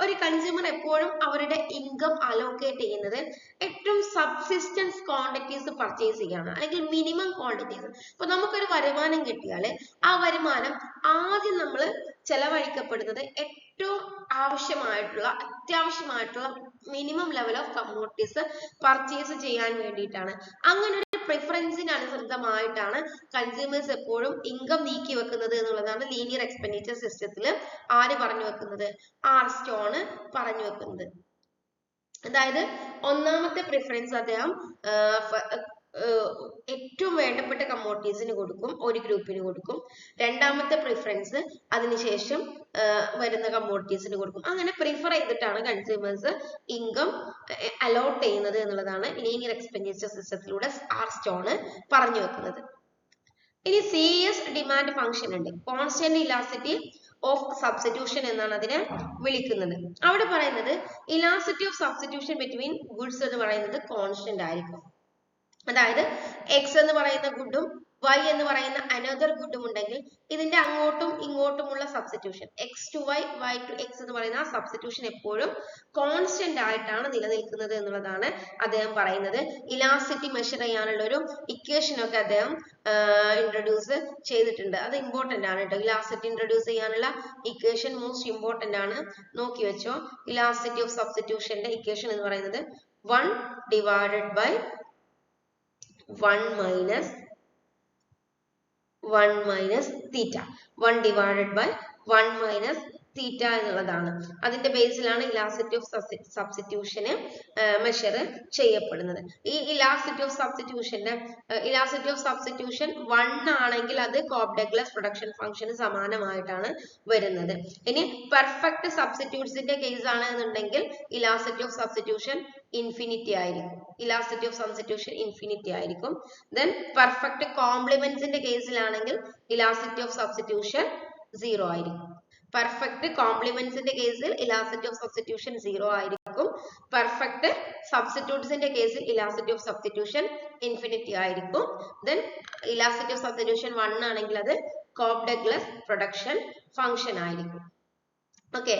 ഒരു കൺസ്യൂമർ എപ്പോഴും അവരുടെ ഇൻകം അലോക്കേറ്റ് ചെയ്യുന്നത് ഏറ്റവും സബ്സിസ്റ്റൻസ് ക്വാണ്ടിറ്റീസ് പർച്ചേസ് ചെയ്യാണ്, അല്ലെങ്കിൽ മിനിമം ക്വാണ്ടിറ്റീസ്. അപ്പൊ നമുക്കൊരു വരുമാനം കിട്ടിയാൽ ആ വരുമാനം ആദ്യം നമ്മൾ ചെലവഴിക്കപ്പെടുന്നത് ഏറ്റവും അത്യാവശ്യമായിട്ടുള്ള minimum level of commodities purchase ചെയ്യാൻ വേണ്ടിയിട്ടാണ്. അങ്ങനെ ഒരു പ്രിഫറൻസിന് അനുസൃതമായിട്ടാണ് കൺസ്യൂമേഴ്സ് എപ്പോഴും ഇൻകം നീക്കി വെക്കുന്നത് എന്നുള്ളതാണ് ലീനിയർ എക്സ്പെൻഡിച്ചർ സിസ്റ്റത്തിൽ ആര് പറഞ്ഞു വെക്കുന്നത്? സ്റ്റോൺ പറഞ്ഞു വെക്കുന്നത്. അതായത് ഒന്നാമത്തെ പ്രിഫറൻസ് അദ്ദേഹം ഏറ്റവും വേണ്ടപ്പെട്ട കമ്മോഡിറ്റീസിന് കൊടുക്കും, ഒരു ഗ്രൂപ്പിന് കൊടുക്കും. രണ്ടാമത്തെ പ്രിഫറൻസ് അതിനുശേഷം വരുന്ന കമ്മോഡിറ്റീസിന് കൊടുക്കും. അങ്ങനെ പ്രിഫർ ചെയ്തിട്ടാണ് കൺസ്യൂമേഴ്സ് ഇൻകം അലോട്ട് ചെയ്യുന്നത് എന്നുള്ളതാണ് ലീനിയർ എക്സ്പെൻഡിച്ചർ സിസ്റ്റത്തിലൂടെ സ്റ്റോൺ പറഞ്ഞു വെക്കുന്നത്. ഇനി CES ഡിമാൻഡ് ഫംഗ്ഷൻ ഉണ്ട്. കോൺസ്റ്റന്റ് ഇലാസ്റ്റിറ്റി ഓഫ് സബ്സ്റ്റിറ്റ്യൂഷൻ എന്നാണ് അതിനെ വിളിക്കുന്നത്. അവിടെ പറയുന്നത് elasticity of substitution between goods എന്ന് പറയുന്നത് കോൺസ്റ്റന്റ് ആയിരിക്കും. അതായത് X എന്ന് പറയുന്ന ഗുഡും Y എന്ന് പറയുന്ന അനദർ ഗുഡും ഉണ്ടെങ്കിൽ ഇതിന്റെ അങ്ങോട്ടും ഇങ്ങോട്ടുമുള്ള substitution X to Y, Y to X എന്ന് പറയുന്ന ആ സബ്സ്റ്റിറ്റ്യൂഷൻ എപ്പോഴും കോൺസ്റ്റന്റ് ആയിട്ടാണ് നിലനിൽക്കുന്നത് എന്നുള്ളതാണ് അദ്ദേഹം പറയുന്നത്. ഇലാസ്റ്റിറ്റി മെഷർ ചെയ്യാനുള്ള ഒരു ഇക്വേഷൻ ഒക്കെ അദ്ദേഹം ഇൻട്രൊഡ്യൂസ് ചെയ്തിട്ടുണ്ട്. അത് ഇമ്പോർട്ടന്റ് ആണ് കേട്ടോ. ഇലാസ്റ്റിറ്റി ഇൻട്രൊഡ്യൂസ് ചെയ്യാനുള്ള ഇക്വേഷൻ മോസ്റ്റ് ഇമ്പോർട്ടന്റ് ആണ്, നോക്കി വെച്ചോ. ഇലാസ്റ്റിറ്റി ഓഫ് സബ്സ്റ്റിറ്റ്യൂഷന്റെ ഇക്വേഷൻ എന്ന് പറയുന്നത് 1 divided by 1 minus theta. 1 divided by 1 minus theta എന്നുള്ളതാണ്. അതിന്റെ ബേസിലാണ് ഇലാസ്റ്റിറ്റി ഓഫ് സബ്സ്റ്റിറ്റ്യൂഷന് മെഷർ ചെയ്യപ്പെടുന്നത്. ഈ ഇലാസ്റ്റിറ്റി ഓഫ് സബ്സ്റ്റിറ്റ്യൂഷൻ 1 ആണെങ്കിൽ അത് കോപ്-ഡഗ്ലസ് പ്രൊഡക്ഷൻ ഫംഗ്ഷന് സമാനമായിട്ടാണ് വരുന്നത്. ഇനി പെർഫെക്റ്റ് സബ്സ്റ്റിറ്റ്യൂട്ട്സിന്റെ കേസ് ആണ് എന്നുണ്ടെങ്കിൽ ഇലാസ്റ്റിറ്റി ഓഫ് സബ്സ്റ്റിറ്റ്യൂഷൻ ഇൻഫിനിറ്റി ആയിരിക്കും. ദെൻ പെർഫെക്റ്റ് കോംപ്ലിമെന്റ്സിന്റെ കേസിലാണെങ്കിൽ ഇലാസ്റ്റിറ്റി ഓഫ് സബ്സ്റ്റിറ്റ്യൂഷൻ 0 ആയിരിക്കും. പെർഫെക്റ്റ് കോംപ്ലിമെന്റ്സിന്റെ കേസിൽ ഇലാസ്റ്റിറ്റി ഓഫ് സബ്സ്റ്റിറ്റ്യൂഷൻ 0 ആയിരിക്കും. പെർഫെക്റ്റ് സബ്സ്റ്റിറ്റ്യൂട്ട്സിന്റെ കേസിൽ ഇലാസ്റ്റിറ്റി ഓഫ് സബ്സ്റ്റിറ്റ്യൂഷൻ ഇൻഫിനിറ്റി ആയിരിക്കും. ദെൻ ഇലാസ്റ്റിറ്റി ഓഫ് സബ്സ്റ്റിറ്റ്യൂഷൻ 1 ആണെങ്കിൽ അത് കോപ്-ഡഗ്ലസ് പ്രൊഡക്ഷൻ ഫംഗ്ഷൻ ആയിരിക്കും. ഓക്കെ,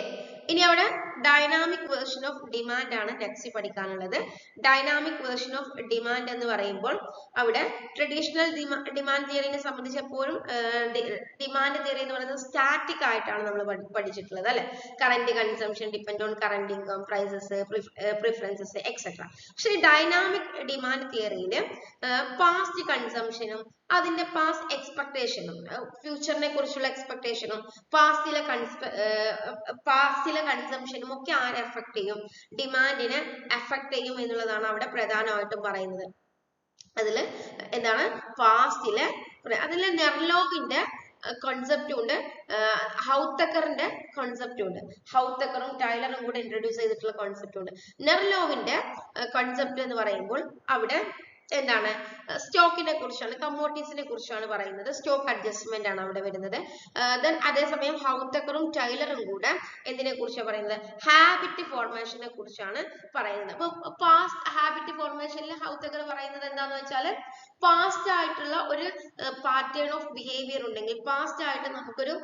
ഇനി അവിടെ ഡൈനാമിക് വേർഷൻ ഓഫ് ഡിമാൻഡ് ആണ് നെക്സ്റ്റ് പഠിക്കാനുള്ളത്. ഡൈനാമിക് വേർഷൻ ഓഫ് ഡിമാൻഡ് എന്ന് പറയുമ്പോൾ അവിടെ ട്രഡീഷണൽ ഡിമാൻഡ് തിയറിനെ സംബന്ധിച്ച് എപ്പോഴും ഡിമാൻഡ് തിയറി എന്ന് പറയുന്നത് സ്റ്റാറ്റിക് ആയിട്ടാണ് നമ്മൾ പഠിച്ചിട്ടുള്ളത് അല്ലെ. Current consumption depend on current income, prices, preferences etcetera. പക്ഷെ ഡൈനാമിക് ഡിമാൻഡ് തിയറിയിൽ പാസ്റ്റ് കൺസംഷനും അതിന്റെ പാസ്റ്റ് എക്സ്പെക്ടേഷനും ഫ്യൂച്ചറിനെ കുറിച്ചുള്ള എക്സ്പെക്ടേഷനും പാസ്റ്റിലെ കൺസംഷനും ഒക്കെ ആരെ എഫക്ട് ചെയ്യും? ഡിമാൻഡിനെ എഫക്ട് ചെയ്യും എന്നുള്ളതാണ് അവിടെ പ്രധാനമായിട്ടും പറയുന്നത്. അതില് എന്താണ് പാസ്റ്റിലെ അതിലെ നെർലോഗിന്റെ കോൺസെപ്റ്റും ഉണ്ട്, ഹൗത്തക്കറിന്റെ കോൺസെപ്റ്റും ഉണ്ട്. ഹൗത്തക്കറും ടൈലറും കൂടെ ഇൻട്രൊഡ്യൂസ് ചെയ്തിട്ടുള്ള കോൺസെപ്റ്റും ഉണ്ട്. നെർലോഗിന്റെ കോൺസെപ്റ്റ് എന്ന് പറയുമ്പോൾ അവിടെ എന്താണ് സ്റ്റോക്കിനെ കുറിച്ചാണ്, കമ്മോഡിറ്റീസിനെ കുറിച്ചാണ് പറയുന്നത്. സ്റ്റോക്ക് അഡ്ജസ്റ്റ്മെന്റ് ആണ് അവിടെ വരുന്നത്. ദെൻ അതേസമയം ഹൗത്തക്കറും ടൈലറും കൂടെ എന്തിനെ കുറിച്ചാണ് പറയുന്നത്? ഹാബിറ്റ് ഫോർമേഷനെ കുറിച്ചാണ് പറയുന്നത്. അപ്പൊ പാസ്റ്റ് ഹാബിറ്റ് ഫോർമേഷനിൽ ഹൗത്തക്കർ പറയുന്നത് എന്താന്ന് വെച്ചാൽ, പാസ്റ്റ് ആയിട്ടുള്ള ഒരു പാറ്റേൺ ഓഫ് ബിഹേവിയർ ഉണ്ടെങ്കിൽ, പാസ്റ്റ് ആയിട്ട് നമുക്കൊരു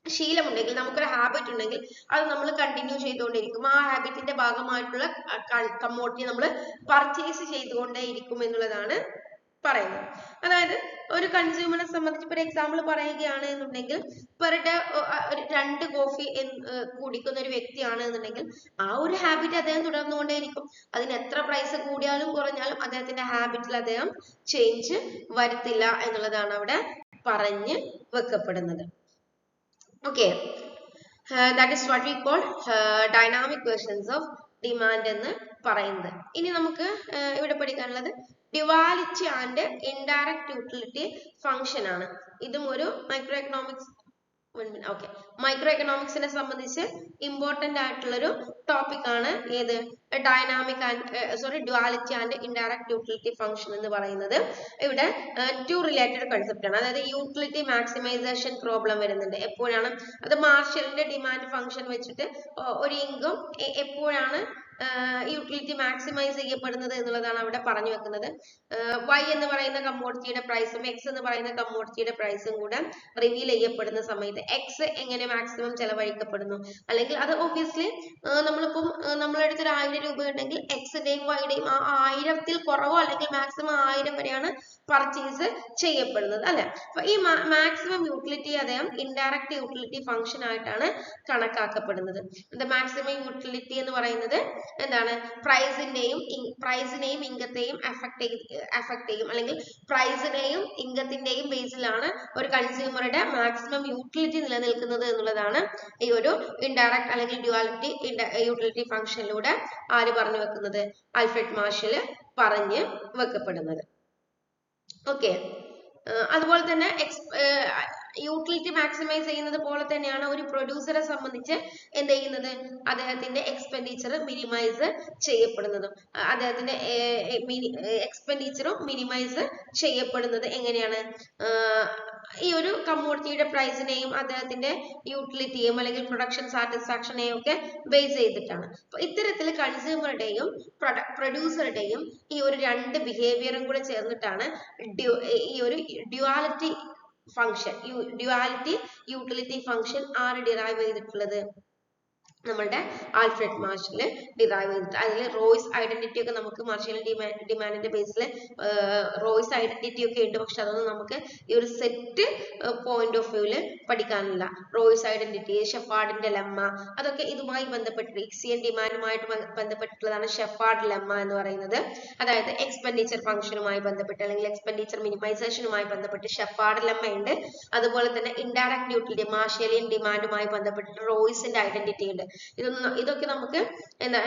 ശീലമുണ്ടെങ്കിൽ, നമുക്കൊരു ഹാബിറ്റ് ഉണ്ടെങ്കിൽ അത് നമ്മൾ കണ്ടിന്യൂ ചെയ്തുകൊണ്ടിരിക്കും. ആ ഹാബിറ്റിന്റെ ഭാഗമായിട്ടുള്ള കമ്മോഡിറ്റി നമ്മൾ പർച്ചേസ് ചെയ്തുകൊണ്ടേ ഇരിക്കും എന്നുള്ളതാണ് പറയുന്നത്. അതായത് ഒരു കൺസ്യൂമറിനെ സംബന്ധിച്ച് ഒരു എക്സാമ്പിൾ പറയുകയാണ് എന്നുണ്ടെങ്കിൽ പെർ ഡേ 2 കോഫി കുടിക്കുന്ന ഒരു വ്യക്തിയാണ് എന്നുണ്ടെങ്കിൽ ആ ഒരു ഹാബിറ്റ് അദ്ദേഹം തുടർന്നുകൊണ്ടേയിരിക്കും. അതിന് എത്ര പ്രൈസ് കൂടിയാലും കുറഞ്ഞാലും അദ്ദേഹത്തിന്റെ ഹാബിറ്റിൽ അദ്ദേഹം ചേഞ്ച് വരുത്തില്ല എന്നുള്ളതാണ് അവിടെ പറഞ്ഞ് വെക്കപ്പെടുന്നത്. Okay, that is what we call dynamic versions of demand എന്ന് പറയുന്നത്. ഇനി നമുക്ക് ഇവിടെ പഠിക്കാനുള്ളത് duality and indirect utility function ആണ്. ഇതും ഒരു മൈക്രോ എക്കണോമിക്സ് മൈക്രോഎക്കണോമിക്സിനെ സംബന്ധിച്ച് ഇമ്പോർട്ടന്റ് ആയിട്ടുള്ള ഒരു ടോപ്പിക് ആണ് ഏത് dynamic and duality and indirect utility function എന്ന് പറയുന്നത്. ഇവിടെ ടു റിലേറ്റഡ് കൺസെപ്റ്റ് ആണ്. അതായത് യൂട്ടിലിറ്റി മാക്സിമൈസേഷൻ പ്രോബ്ലം വരുന്നുണ്ട്. എപ്പോഴാണ് അത് മാർഷലിന്റെ ഡിമാൻഡ് ഫംഗ്ഷൻ വെച്ചിട്ട് ഒരു ഇൻകം എപ്പോഴാണ് യൂട്ടിലിറ്റി മാക്സിമൈസ് ചെയ്യപ്പെടുന്നത് എന്നുള്ളതാണ് അവിടെ പറഞ്ഞു വെക്കുന്നത്. Y എന്ന് പറയുന്ന കമ്മോഡിറ്റിയുടെ പ്രൈസും X എന്ന് പറയുന്ന കമ്മോഡിറ്റിയുടെ പ്രൈസും കൂടെ റിവീൽ ചെയ്യപ്പെടുന്ന സമയത്ത് X എങ്ങനെ മാക്സിമം ചെലവഴിക്കപ്പെടുന്നു, അല്ലെങ്കിൽ അത് ഒബ്വിയസ്ലി നമ്മളിപ്പം നമ്മളെടുത്തൊരു 1000 രൂപ ഉണ്ടെങ്കിൽ എക്സിന്റെയും വൈയുടെയും ആ 1000ത്തിൽ കുറവോ അല്ലെങ്കിൽ മാക്സിമം 1000 വരെയാണ് പർച്ചേസ് ചെയ്യപ്പെടുന്നത് അല്ലെ. അപ്പൊ ഈ മാക്സിമം യൂട്ടിലിറ്റി അദ്ദേഹം ഇൻഡയറക്റ്റ് യൂട്ടിലിറ്റി ഫംഗ്ഷൻ ആയിട്ടാണ് കണക്കാക്കപ്പെടുന്നത്. മാക്സിമം യൂട്ടിലിറ്റി എന്ന് പറയുന്നത് എന്താണ് പ്രൈസിനെയും ഇൻകത്തെയും അഫക്ട് ചെയ്യും, അല്ലെങ്കിൽ പ്രൈസിനെയും ഇൻകത്തിന്റെയും ബേസിലാണ് ഒരു കൺസ്യൂമറുടെ മാക്സിമം യൂട്ടിലിറ്റി നിലനിൽക്കുന്നത് എന്നുള്ളതാണ് ഈ ഒരു ഇൻഡയറക്റ്റ് അല്ലെങ്കിൽ ഡ്യുവാലിറ്റി യൂട്ടിലിറ്റി ഫംഗ്ഷനിലൂടെ ആര് പറഞ്ഞു വെക്കുന്നത്, ആൽഫ്രഡ് മാർഷൽ പറഞ്ഞു വെക്കപ്പെടുന്നത്. ഓക്കെ, അതുപോലെ തന്നെ യൂട്ടിലിറ്റി മാക്സിമൈസ് ചെയ്യുന്നത് പോലെ തന്നെയാണ് ഒരു പ്രൊഡ്യൂസറെ സംബന്ധിച്ച് എന്ത് ചെയ്യുന്നത്, അദ്ദേഹത്തിന്റെ എക്സ്പെൻഡിച്ചർ മിനിമൈസ് ചെയ്യപ്പെടുന്നതും. അദ്ദേഹത്തിന്റെ എക്സ്പെൻഡിച്ചറും മിനിമൈസ് ചെയ്യപ്പെടുന്നത് എങ്ങനെയാണ്, ഈ ഒരു കമ്മോഡിറ്റിയുടെ പ്രൈസിനെയും അദ്ദേഹത്തിന്റെ യൂട്ടിലിറ്റിയും അല്ലെങ്കിൽ പ്രൊഡക്ഷൻ സാറ്റിസ്ഫാക്ഷനെയും ഒക്കെ ബേസ് ചെയ്തിട്ടാണ്. അപ്പൊ ഇത്തരത്തിൽ കൺസ്യൂമറുടെയും പ്രൊഡ്യൂസറുടെയും ഈ ഒരു രണ്ട് ബിഹേവിയറും കൂടെ ചേർന്നിട്ടാണ് ഈ ഒരു duality function, duality utility function ആര് ഡിറൈവ് ചെയ്തിട്ടുള്ളത്, നമ്മളുടെ ആൽഫ്രഡ് മാർഷൽ ഡിറൈവ് ചെയ്തിട്ട്. അതിൽ റോയ്സ് ഐഡന്റിറ്റി ഒക്കെ നമുക്ക് മാർഷൽ ഡിമാൻഡിന്റെ ബേസിൽ റോയ്സ് ഐഡന്റിറ്റി ഒക്കെ ഉണ്ട്. പക്ഷെ അതൊന്നും നമുക്ക് ഈ ഒരു സെറ്റ് പോയിന്റ് ഓഫ് വ്യൂല് പഠിക്കാനില്ല. റോയ്സ് ഐഡന്റിറ്റി, ഷെഫാർഡിന്റെ ലെമ്മ, അതൊക്കെ ഇതുമായി ബന്ധപ്പെട്ട് ഇക്സിയൻ ഡിമാൻഡുമായിട്ട് ബന്ധപ്പെട്ടിട്ടുള്ളതാണ് ഷെഫാർഡ് ലെമ്മ എന്ന് പറയുന്നത്. അതായത് എക്സ്പെൻഡിച്ചർ ഫംഗ്ഷനുമായി ബന്ധപ്പെട്ട് അല്ലെങ്കിൽ എക്സ്പെൻഡിച്ചർ മിനിമൈസേഷനുമായി ബന്ധപ്പെട്ട് ഷെഫാർഡ് ലെമ്മ ഉണ്ട്. അതുപോലെ തന്നെ ഇൻഡയറക്റ്റ് യൂട്ടിലിറ്റി മാർഷലിയൻ ഡിമാൻഡുമായി ബന്ധപ്പെട്ടിട്ട് റോയ്സിന്റെ ഐഡന്റിറ്റി ഉണ്ട്. ഇതൊക്കെ നമുക്ക് എന്താ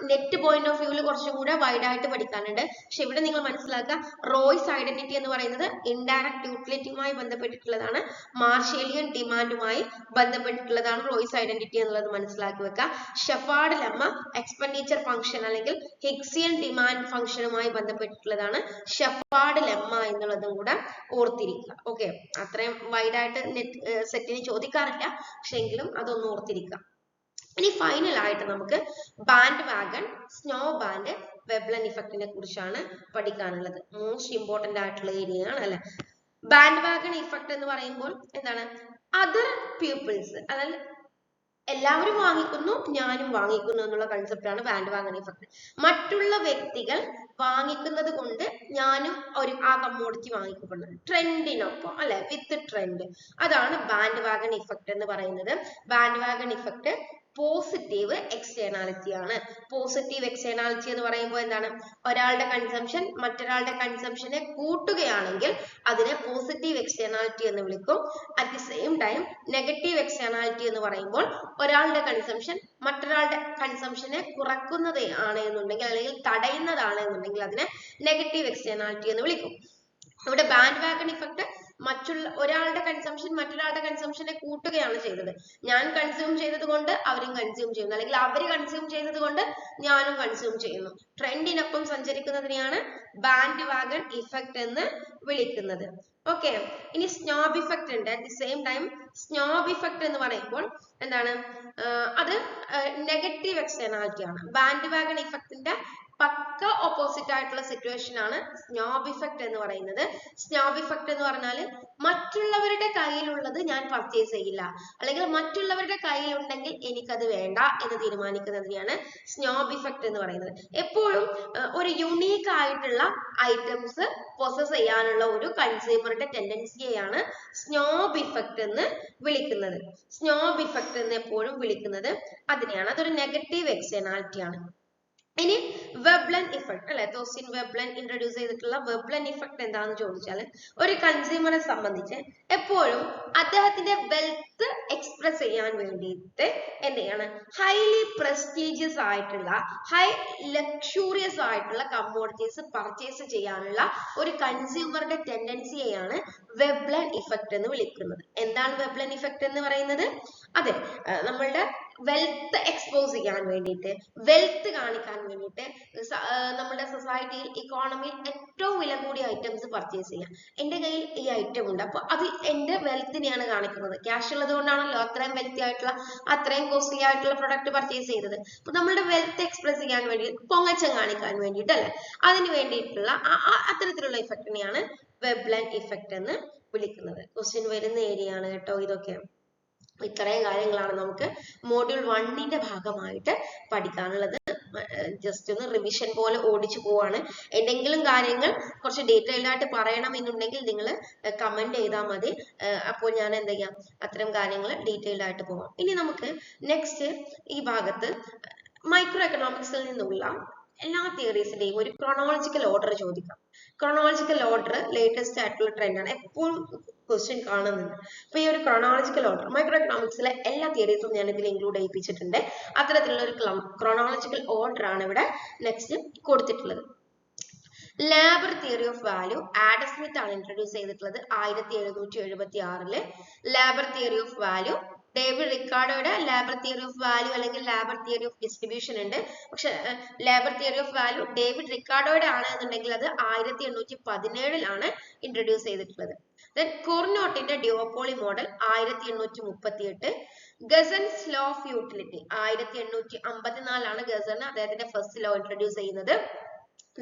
നെറ്റ് പോയിന്റ് ഓഫ് വ്യൂവിൽ കുറച്ചും കൂടെ വൈഡ് ആയിട്ട് പഠിക്കാനുണ്ട്. പക്ഷെ ഇവിടെ നിങ്ങൾ മനസ്സിലാക്കുക, റോയ്സ് ഐഡന്റിറ്റി എന്ന് പറയുന്നത് ഇൻഡയറക്റ്റ് യൂട്ടിലിറ്റിയുമായി ബന്ധപ്പെട്ടിട്ടുള്ളതാണ്, മാർഷലിയൻ ഡിമാൻഡുമായി ബന്ധപ്പെട്ടിട്ടുള്ളതാണ് റോയ്സ് ഐഡന്റിറ്റി എന്നുള്ളത് മനസ്സിലാക്കി വെക്കുക. ഷെഫാർഡ് ലെമ്മ എക്സ്പെൻഡിച്ചർ ഫംഗ്ഷൻ അല്ലെങ്കിൽ ഹിഗ്സിയൻ ഡിമാൻഡ് ഫംഗ്ഷനുമായി ബന്ധപ്പെട്ടിട്ടുള്ളതാണ് ഷെഫാർഡ് ലെമ്മ എന്നുള്ളതും കൂടെ ഓർത്തിരിക്കുക. ഓക്കെ, അത്രയും വൈഡ് ആയിട്ട് നെറ്റ് സെറ്റിന് ചോദിക്കാറില്ല, പക്ഷെ എങ്കിലും അതൊന്ന് ഓർത്തിരിക്കുക. ഇനി ഫൈനൽ ആയിട്ട് നമുക്ക് bandwagon, snob and, Veblen ഇഫക്റ്റിനെ കുറിച്ചാണ് പഠിക്കാനുള്ളത്. മോസ്റ്റ് ഇമ്പോർട്ടന്റ് ആയിട്ടുള്ള ഏരിയ ആണ് അല്ലെ. ബാൻഡ് വാഗൺ ഇഫക്റ്റ് എന്ന് പറയുമ്പോൾ എന്താണ്, അതർ പീപ്പിൾസ്, അതായത് എല്ലാവരും വാങ്ങിക്കുന്നു ഞാനും വാങ്ങിക്കുന്നു എന്നുള്ള കൺസെപ്റ്റ് ആണ് ബാൻഡ് വാഗൺ ഇഫക്റ്റ്. മറ്റുള്ള വ്യക്തികൾ വാങ്ങിക്കുന്നത് കൊണ്ട് ഞാനും ആ കമ്മോഡിറ്റി വാങ്ങിക്കപ്പെടുന്നത് ട്രെൻഡിനൊപ്പം അല്ലെ, വിത്ത് ട്രെൻഡ്. അതാണ് ബാൻഡ് വാഗൺ ഇഫക്റ്റ് എന്ന് പറയുന്നത്. Band wagon effect positive externality ആണ്. പോസിറ്റീവ് എക്സ്റ്റേണാലിറ്റി എന്ന് പറയുമ്പോൾ എന്താണ്, ഒരാളുടെ കൺസംഷൻ മറ്റൊരാളുടെ കൺസംഷനെ കൂട്ടുകയാണെങ്കിൽ അതിനെ പോസിറ്റീവ് എക്സ്റ്റേണാലിറ്റി എന്ന് വിളിക്കും. At the same time negative externality എന്ന് പറയുമ്പോൾ ഒരാളുടെ കൺസംഷൻ മറ്റൊരാളുടെ കൺസംഷനെ കുറക്കുന്നത് ആണ് എന്നുണ്ടെങ്കിൽ അല്ലെങ്കിൽ തടയുന്നതാണ് എന്നുണ്ടെങ്കിൽ അതിനെ നെഗറ്റീവ് എക്സ്റ്റേണാലിറ്റി എന്ന് വിളിക്കും. ഇവിടെ ബാൻഡ് വാഗൺ ഇഫക്റ്റ് ഒരാളുടെ കൺസംഷൻ മറ്റൊരാളുടെ കൺസംഷനെ കൂട്ടുകയാണ് ചെയ്തത്. ഞാൻ കൺസ്യൂം ചെയ്തത് കൊണ്ട് അവരും കൺസ്യൂം ചെയ്യുന്നു, അല്ലെങ്കിൽ അവര് കൺസ്യൂം ചെയ്തത് കൊണ്ട് ഞാനും കൺസ്യൂം ചെയ്യുന്നു. ട്രെൻഡിനൊപ്പം സഞ്ചരിക്കുന്നതിനെയാണ് ബാൻഡ് വാഗൺ ഇഫക്റ്റ് എന്ന് വിളിക്കുന്നത്. ഓക്കെ, ഇനി സ്നോബ് ഇഫക്റ്റ് ഉണ്ട്. At the same time snob effect എന്ന് പറയുമ്പോൾ എന്താണ്, അത് നെഗറ്റീവ് എക്സ്റ്റേണാലിറ്റി ആണ്. ബാൻഡ് വാഗൺ ഇഫക്റ്റിന്റെ പക്ക ഓപ്പോസിറ്റ് ആയിട്ടുള്ള സിറ്റുവേഷൻ ആണ് സ്നോബ് ഇഫക്റ്റ് എന്ന് പറയുന്നത്. സ്നോബ് ഇഫക്റ്റ് എന്ന് പറഞ്ഞാൽ മറ്റുള്ളവരുടെ കയ്യിലുള്ളത് ഞാൻ പർച്ചേസ് ചെയ്യില്ല, അല്ലെങ്കിൽ മറ്റുള്ളവരുടെ കയ്യിലുണ്ടെങ്കിൽ എനിക്കത് വേണ്ട എന്ന് തീരുമാനിക്കുന്നതിനെയാണ് സ്നോബ് ഇഫക്റ്റ് എന്ന് പറയുന്നത്. എപ്പോഴും ഒരു യുണീക്ക് ആയിട്ടുള്ള ഐറ്റംസ് പൊസസ് ചെയ്യാനുള്ള ഒരു കൺസ്യൂമറുടെ ടെൻഡൻസിയെയാണ് സ്നോബ് ഇഫക്റ്റ് എന്ന് വിളിക്കുന്നത്. സ്നോബ് ഇഫക്റ്റ് എന്ന് എപ്പോഴും വിളിക്കുന്നത് അതിനെയാണ്. അതൊരു നെഗറ്റീവ് എക്സ്റ്റേണാലിറ്റി ആണ്. ഇനി വെബ്ലൻ ഇഫക്റ്റ് അല്ലെ, തോസിൻ വെബ്ലൻ ഇൻട്രൊഡ്യൂസ് ചെയ്തിട്ടുള്ള വെബ്ലൻ ഇഫക്റ്റ് എന്താണെന്ന് ചോദിച്ചാൽ ഒരു കൺസ്യൂമറെ സംബന്ധിച്ച് എപ്പോഴും അദ്ദേഹത്തിന്റെ വെൽത്ത് എക്സ്പ്രസ് ചെയ്യാൻ വേണ്ടിയിട്ട് എന്ത് ചെയ്യാണ്, ഹൈലി പ്രസ്റ്റീജിയസ് ആയിട്ടുള്ള ഹൈ ലക്ഷൂറിയസ് ആയിട്ടുള്ള കമ്മോഡിറ്റീസ് പർച്ചേസ് ചെയ്യാനുള്ള ഒരു കൺസ്യൂമറുടെ ടെൻഡൻസിയെയാണ് വെബ്ലൻ ഇഫക്റ്റ് എന്ന് വിളിക്കുന്നത്. എന്താണ് വെബ്ലൻ ഇഫക്റ്റ് എന്ന് പറയുന്നത്? അതെ, നമ്മളുടെ വെൽത്ത് എക്സ്പോസ് ചെയ്യാൻ വേണ്ടിയിട്ട്, വെൽത്ത് കാണിക്കാൻ വേണ്ടിയിട്ട് നമ്മുടെ സൊസൈറ്റിയിൽ ഇക്കോണമിയിൽ ഏറ്റവും വില കൂടിയ ഐറ്റംസ് പർച്ചേസ് ചെയ്യാം. എൻ്റെ കയ്യിൽ ഈ ഐറ്റം ഉണ്ട്, അപ്പൊ അത് എൻ്റെ വെൽത്തിനെയാണ് കാണിക്കുന്നത്. ക്യാഷ് ഉള്ളത് കൊണ്ടാണല്ലോ അത്രയും വെൽത്തി ആയിട്ടുള്ള അത്രയും കോസ്റ്റ്ലി ആയിട്ടുള്ള പ്രൊഡക്റ്റ് പർച്ചേസ് ചെയ്തത്. അപ്പൊ നമ്മളുടെ വെൽത്ത് എക്സ്പ്രസ് ചെയ്യാൻ വേണ്ടി, പൊങ്ങച്ചം കാണിക്കാൻ വേണ്ടിയിട്ടല്ലേ, അതിന് വേണ്ടിയിട്ടുള്ള അത്തരത്തിലുള്ള ഇഫക്റ്റിനെയാണ് വെബ്ലൻ ഇഫക്റ്റ് എന്ന് വിളിക്കുന്നത്. ക്വസ്റ്റ്യൻ വരുന്ന ഏരിയ ആണ് കേട്ടോ ഇതൊക്കെ. ഇത്രയും കാര്യങ്ങളാണ് നമുക്ക് മോഡ്യൂൾ 1ന്റെ ഭാഗമായിട്ട് പഠിക്കാനുള്ളത്. ജസ്റ്റ് ഒന്ന് റിവിഷൻ പോലെ ഓടിച്ചു പോവാണ്. എന്തെങ്കിലും കാര്യങ്ങൾ കുറച്ച് ഡീറ്റെയിൽഡ് ആയിട്ട് പറയണം എന്നുണ്ടെങ്കിൽ നിങ്ങൾ കമന്റ് ചെയ്താൽ മതി. അപ്പോൾ ഞാൻ എന്ത് ചെയ്യാം, അത്തരം കാര്യങ്ങൾ ഡീറ്റെയിൽഡ് ആയിട്ട് പോവാം. ഇനി നമുക്ക് നെക്സ്റ്റ് ഈ ഭാഗത്ത് മൈക്രോ എക്കണോമിക്സിൽ നിന്നുള്ള എല്ലാ തിയറീസിന്റെയും ഒരു ക്രോണോളജിക്കൽ ഓർഡർ ചോദിക്കാം. ക്രോണോളജിക്കൽ ഓർഡർ ലേറ്റസ്റ്റ് ആയിട്ടുള്ള ട്രെൻഡാണ്, എപ്പോഴും ക്വസ്റ്റ്യൻ കാണുന്നുണ്ട്. അപ്പൊ ഈ ഒരു ക്രോണോളജിക്കൽ ഓർഡർ മൈക്രോ എക്കണോമിക്സിലെ എല്ലാ തിയറീസും ഞാൻ ഇതിൽ ഇൻക്ലൂഡ് ചെയ്യിപ്പിച്ചിട്ടുണ്ട്. അത്തരത്തിലുള്ള ഒരു ക്രോണോളജിക്കൽ ഓർഡർ ആണ് ഇവിടെ നെക്സ്റ്റ് കൊടുത്തിട്ടുള്ളത്. Labour theory of value Adam Smith ആണ് ഇൻട്രൊഡ്യൂസ് ചെയ്തിട്ടുള്ളത് 1776. Labour theory of value David റിക്കാർഡോയുടെ ലേബർ തിയറി ഓഫ് വാല്യൂ അല്ലെങ്കിൽ ലേബർ തിയറി ഓഫ് ഡിസ്ട്രിബ്യൂഷൻ ഉണ്ട്. പക്ഷെ labour theory of value David റിക്കാർഡോയുടെ ആണ് എന്നുണ്ടെങ്കിൽ അത് 1817 ഇൻട്രൊഡ്യൂസ് ചെയ്തിട്ടുള്ളത്. ദെൻ കോർനോട്ടിന്റെ duopoly model 1838. Gossen's law of utility 1854 Gossen അദ്ദേഹത്തിന്റെ ഫസ്റ്റ് ലോ ഇൻട്രൊഡ്യൂസ് ചെയ്യുന്നത്.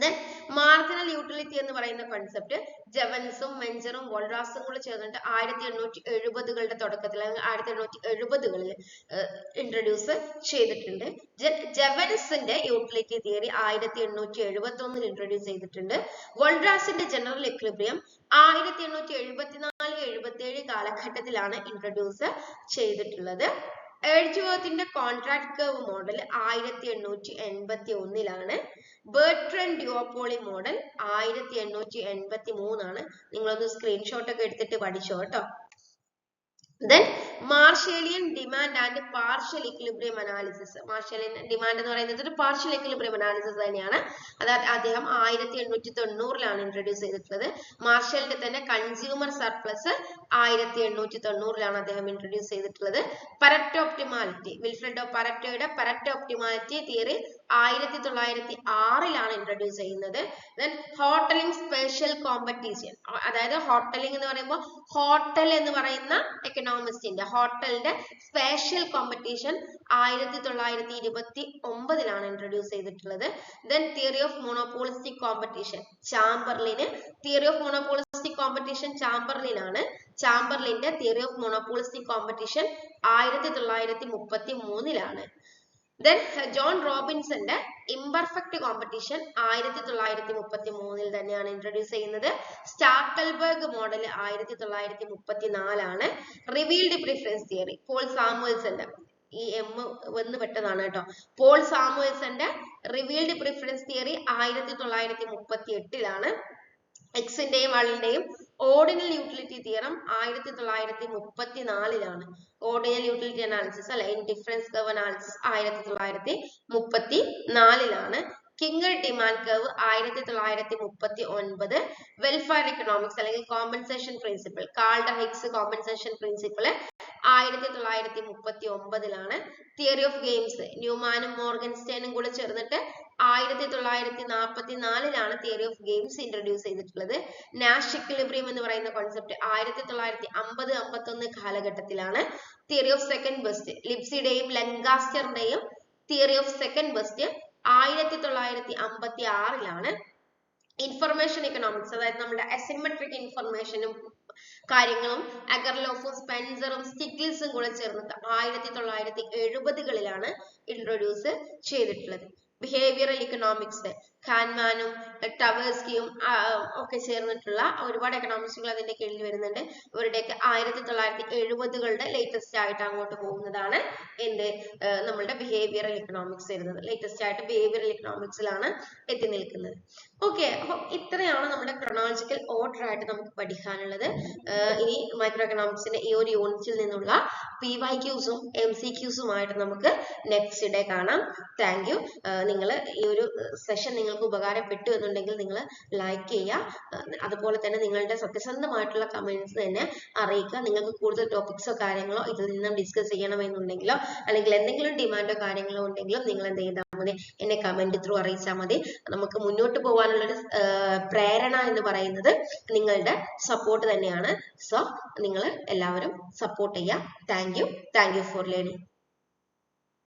Then marginal utility എന്ന് പറയുന്ന കൺസെപ്റ്റ് ജെവൻസും മെഞ്ചറും വോൾറാസും കൂടെ ചേർന്നിട്ട് 1870കളുടെ തുടക്കത്തിൽ 1870കളിൽ ഇൻട്രൊഡ്യൂസ് ചെയ്തിട്ടുണ്ട്. ജെവൻസിന്റെ യൂട്ടിലിറ്റി തിയറി 1871 ഇൻട്രൊഡ്യൂസ് ചെയ്തിട്ടുണ്ട്. വോൾറാസിന്റെ ജനറൽ എക്വിലിബ്രിയം 1874-77 കാലഘട്ടത്തിലാണ് ഇൻട്രൊഡ്യൂസ് ചെയ്തിട്ടുള്ളത്. എഡ്ജ്വർത്തിന്റെ കോൺട്രാക്ട് കർവ് മോഡൽ 1881 ബെർട്രൻ ഡ്യുവോപോളി മോഡൽ 1883 നിങ്ങളൊന്ന് സ്ക്രീൻഷോട്ട് ഒക്കെ എടുത്തിട്ട് പഠിച്ചോ കേട്ടോ. Then Marshallian demand and partial equilibrium analysis. Marshallian demand എന്ന് പറയുന്നത് ഒരു partial equilibrium analysis തന്നെയാണ്. അതായത് അദ്ദേഹം 1890 ഇൻട്രൊഡ്യൂസ് ചെയ്തിട്ടുള്ളത്. മാർഷലിന്റെ തന്നെ കൺസ്യൂമർ സർപ്ലസ് 1890 അദ്ദേഹം ഇൻട്രൊഡ്യൂസ് ചെയ്തിട്ടുള്ളത്. പരറ്റോ ഒപ്റ്റിമാലിറ്റി, വിൽഫ്രെഡോ പരറ്റോയുടെ പരറ്റോ ഒപ്റ്റിമാലിറ്റി തിയറി 1906 ഇൻട്രൊഡ്യൂസ് ചെയ്യുന്നത്. ദെൻ ഹോട്ടലിംഗ് സ്പെഷ്യൽ കോമ്പറ്റീഷൻ, അതായത് ഹോട്ടലിംഗ് എന്ന് പറയുമ്പോൾ ഹോട്ടൽ എന്ന് പറയുന്ന എക്കണോമിസ്റ്റിന്റെ ഹോട്ടലിന്റെ സ്പെഷ്യൽ കോമ്പറ്റീഷൻ 1929 ഇൻട്രൊഡ്യൂസ് ചെയ്തിട്ടുള്ളത്. Then theory of monopolistic competition Chamberlin, theory of monopolistic competition ചാംബർലിനാണ്. ചാംബർലിന്റെ theory of monopolistic competition 1933 Then John റോബിൻസന്റെ ഇംപെർഫെക്റ്റ് കോമ്പറ്റീഷൻ 1933 തന്നെയാണ് ഇൻട്രൊഡ്യൂസ് ചെയ്യുന്നത്. Stackelberg model 1934 revealed preference theory Paul സാമുവൽസന്റെ, ഈ എം വന്ന് പെട്ടതാണ് കേട്ടോ, പോൾ സാമുവൽസന്റെ റിവീൽഡ് പ്രിഫറൻസ് തിയറി 1938 എക്സിന്റെയും വൈയുടെയും ordinal utility theorem 1934 ordinal utility analysis അല്ലെ, indifference curve analysis 1934 kinked demand curve 1939 welfare economics അല്ലെങ്കിൽ compensation principle Kaldor Hicks compensation principle 1939 theory of games ന്യൂമാനും മോർഗൻസ്റ്റൈനും കൂടെ ചേർന്നിട്ട് 1944 തിയറി ഓഫ് ഗെയിംസ് ഇൻട്രൊഡ്യൂസ് ചെയ്തിട്ടുള്ളത്. നാഷ് ഇക്വിലിബ്രിയം എന്ന് പറയുന്ന കോൺസെപ്റ്റ് 1950-51 കാലഘട്ടത്തിലാണ്. തിയറി ഓഫ് സെക്കൻഡ് ബെസ്റ്റ് ലിപ്സിയുടെയും ലങ്കാസ്റ്ററിന്റെയും theory of second best 1956 information economics, അതായത് നമ്മുടെ അസിമെട്രിക് ഇൻഫർമേഷനും കാര്യങ്ങളും അഗർലോഫും സ്പെൻസറും സ്റ്റിഗ്ലിസും കൂടെ ചേർന്നിട്ട് 1970-കളിലാണ് ഇൻട്രൊഡ്യൂസ് ചെയ്തിട്ടുള്ളത്. ബിഹേവിയറൽ ഇക്കണോമിക്സ് ഖാൻമാനും ടവേഴ്സ്കിയും ഒക്കെ ചേർന്നിട്ടുള്ള ഒരുപാട് എക്കണോമിക്സുകൾ അതിന്റെ കീഴിൽ വരുന്നുണ്ട്. ഇവരുടെയൊക്കെ 1970-കളുടെ ലേറ്റസ്റ്റ് ആയിട്ട് അങ്ങോട്ട് പോകുന്നതാണ് എന്ത് നമ്മളുടെ ബിഹേവിയറൽ ഇക്കണോമിക്സ് വരുന്നത്. ലേറ്റസ്റ്റ് ആയിട്ട് ബിഹേവിയറൽ ഇക്കണോമിക്സിലാണ് എത്തി നിൽക്കുന്നത്. ഓക്കെ, അപ്പൊ ഇത്രയാണ് നമ്മുടെ ക്രോണോളജിക്കൽ ഓർഡർ ആയിട്ട് നമുക്ക് പഠിക്കാനുള്ളത്. ഇനി മൈക്രോ എക്കണോമിക്സിന്റെ ഈ ഒരു യൂണിറ്റിൽ നിന്നുള്ള PYQസും MCQസുമായിട്ട് നമുക്ക് നെക്സ്റ്റ് ഡേ കാണാം. Thank you. നിങ്ങൾ ഈ ഒരു സെഷൻ നിങ്ങൾക്ക് ഉപകാരപ്പെട്ടു എന്നുണ്ടെങ്കിൽ നിങ്ങൾ ലൈക്ക് ചെയ്യുക. അതുപോലെ തന്നെ നിങ്ങളുടെ സത്യസന്ധമായിട്ടുള്ള കമന്റ്സ് തന്നെ അറിയിക്കുക. നിങ്ങൾക്ക് കൂടുതൽ ടോപ്പിക്സോ കാര്യങ്ങളോ ഇതിൽ നിന്നും ഡിസ്കസ് ചെയ്യണമെന്നുണ്ടെങ്കിലോ അല്ലെങ്കിൽ എന്തെങ്കിലും ഡിമാൻഡോ കാര്യങ്ങളോ ഉണ്ടെങ്കിലും നിങ്ങൾ എന്ത് ചെയ്താൽ മതി, എന്നെ കമന്റ് ത്രൂ അറിയിച്ചാൽ മതി. നമുക്ക് മുന്നോട്ട് പോകാനുള്ളൊരു പ്രേരണ എന്ന് പറയുന്നത് നിങ്ങളുടെ സപ്പോർട്ട് തന്നെയാണ്. സോ നിങ്ങൾ എല്ലാവരും സപ്പോർട്ട് ചെയ്യുക. Thank you for learning.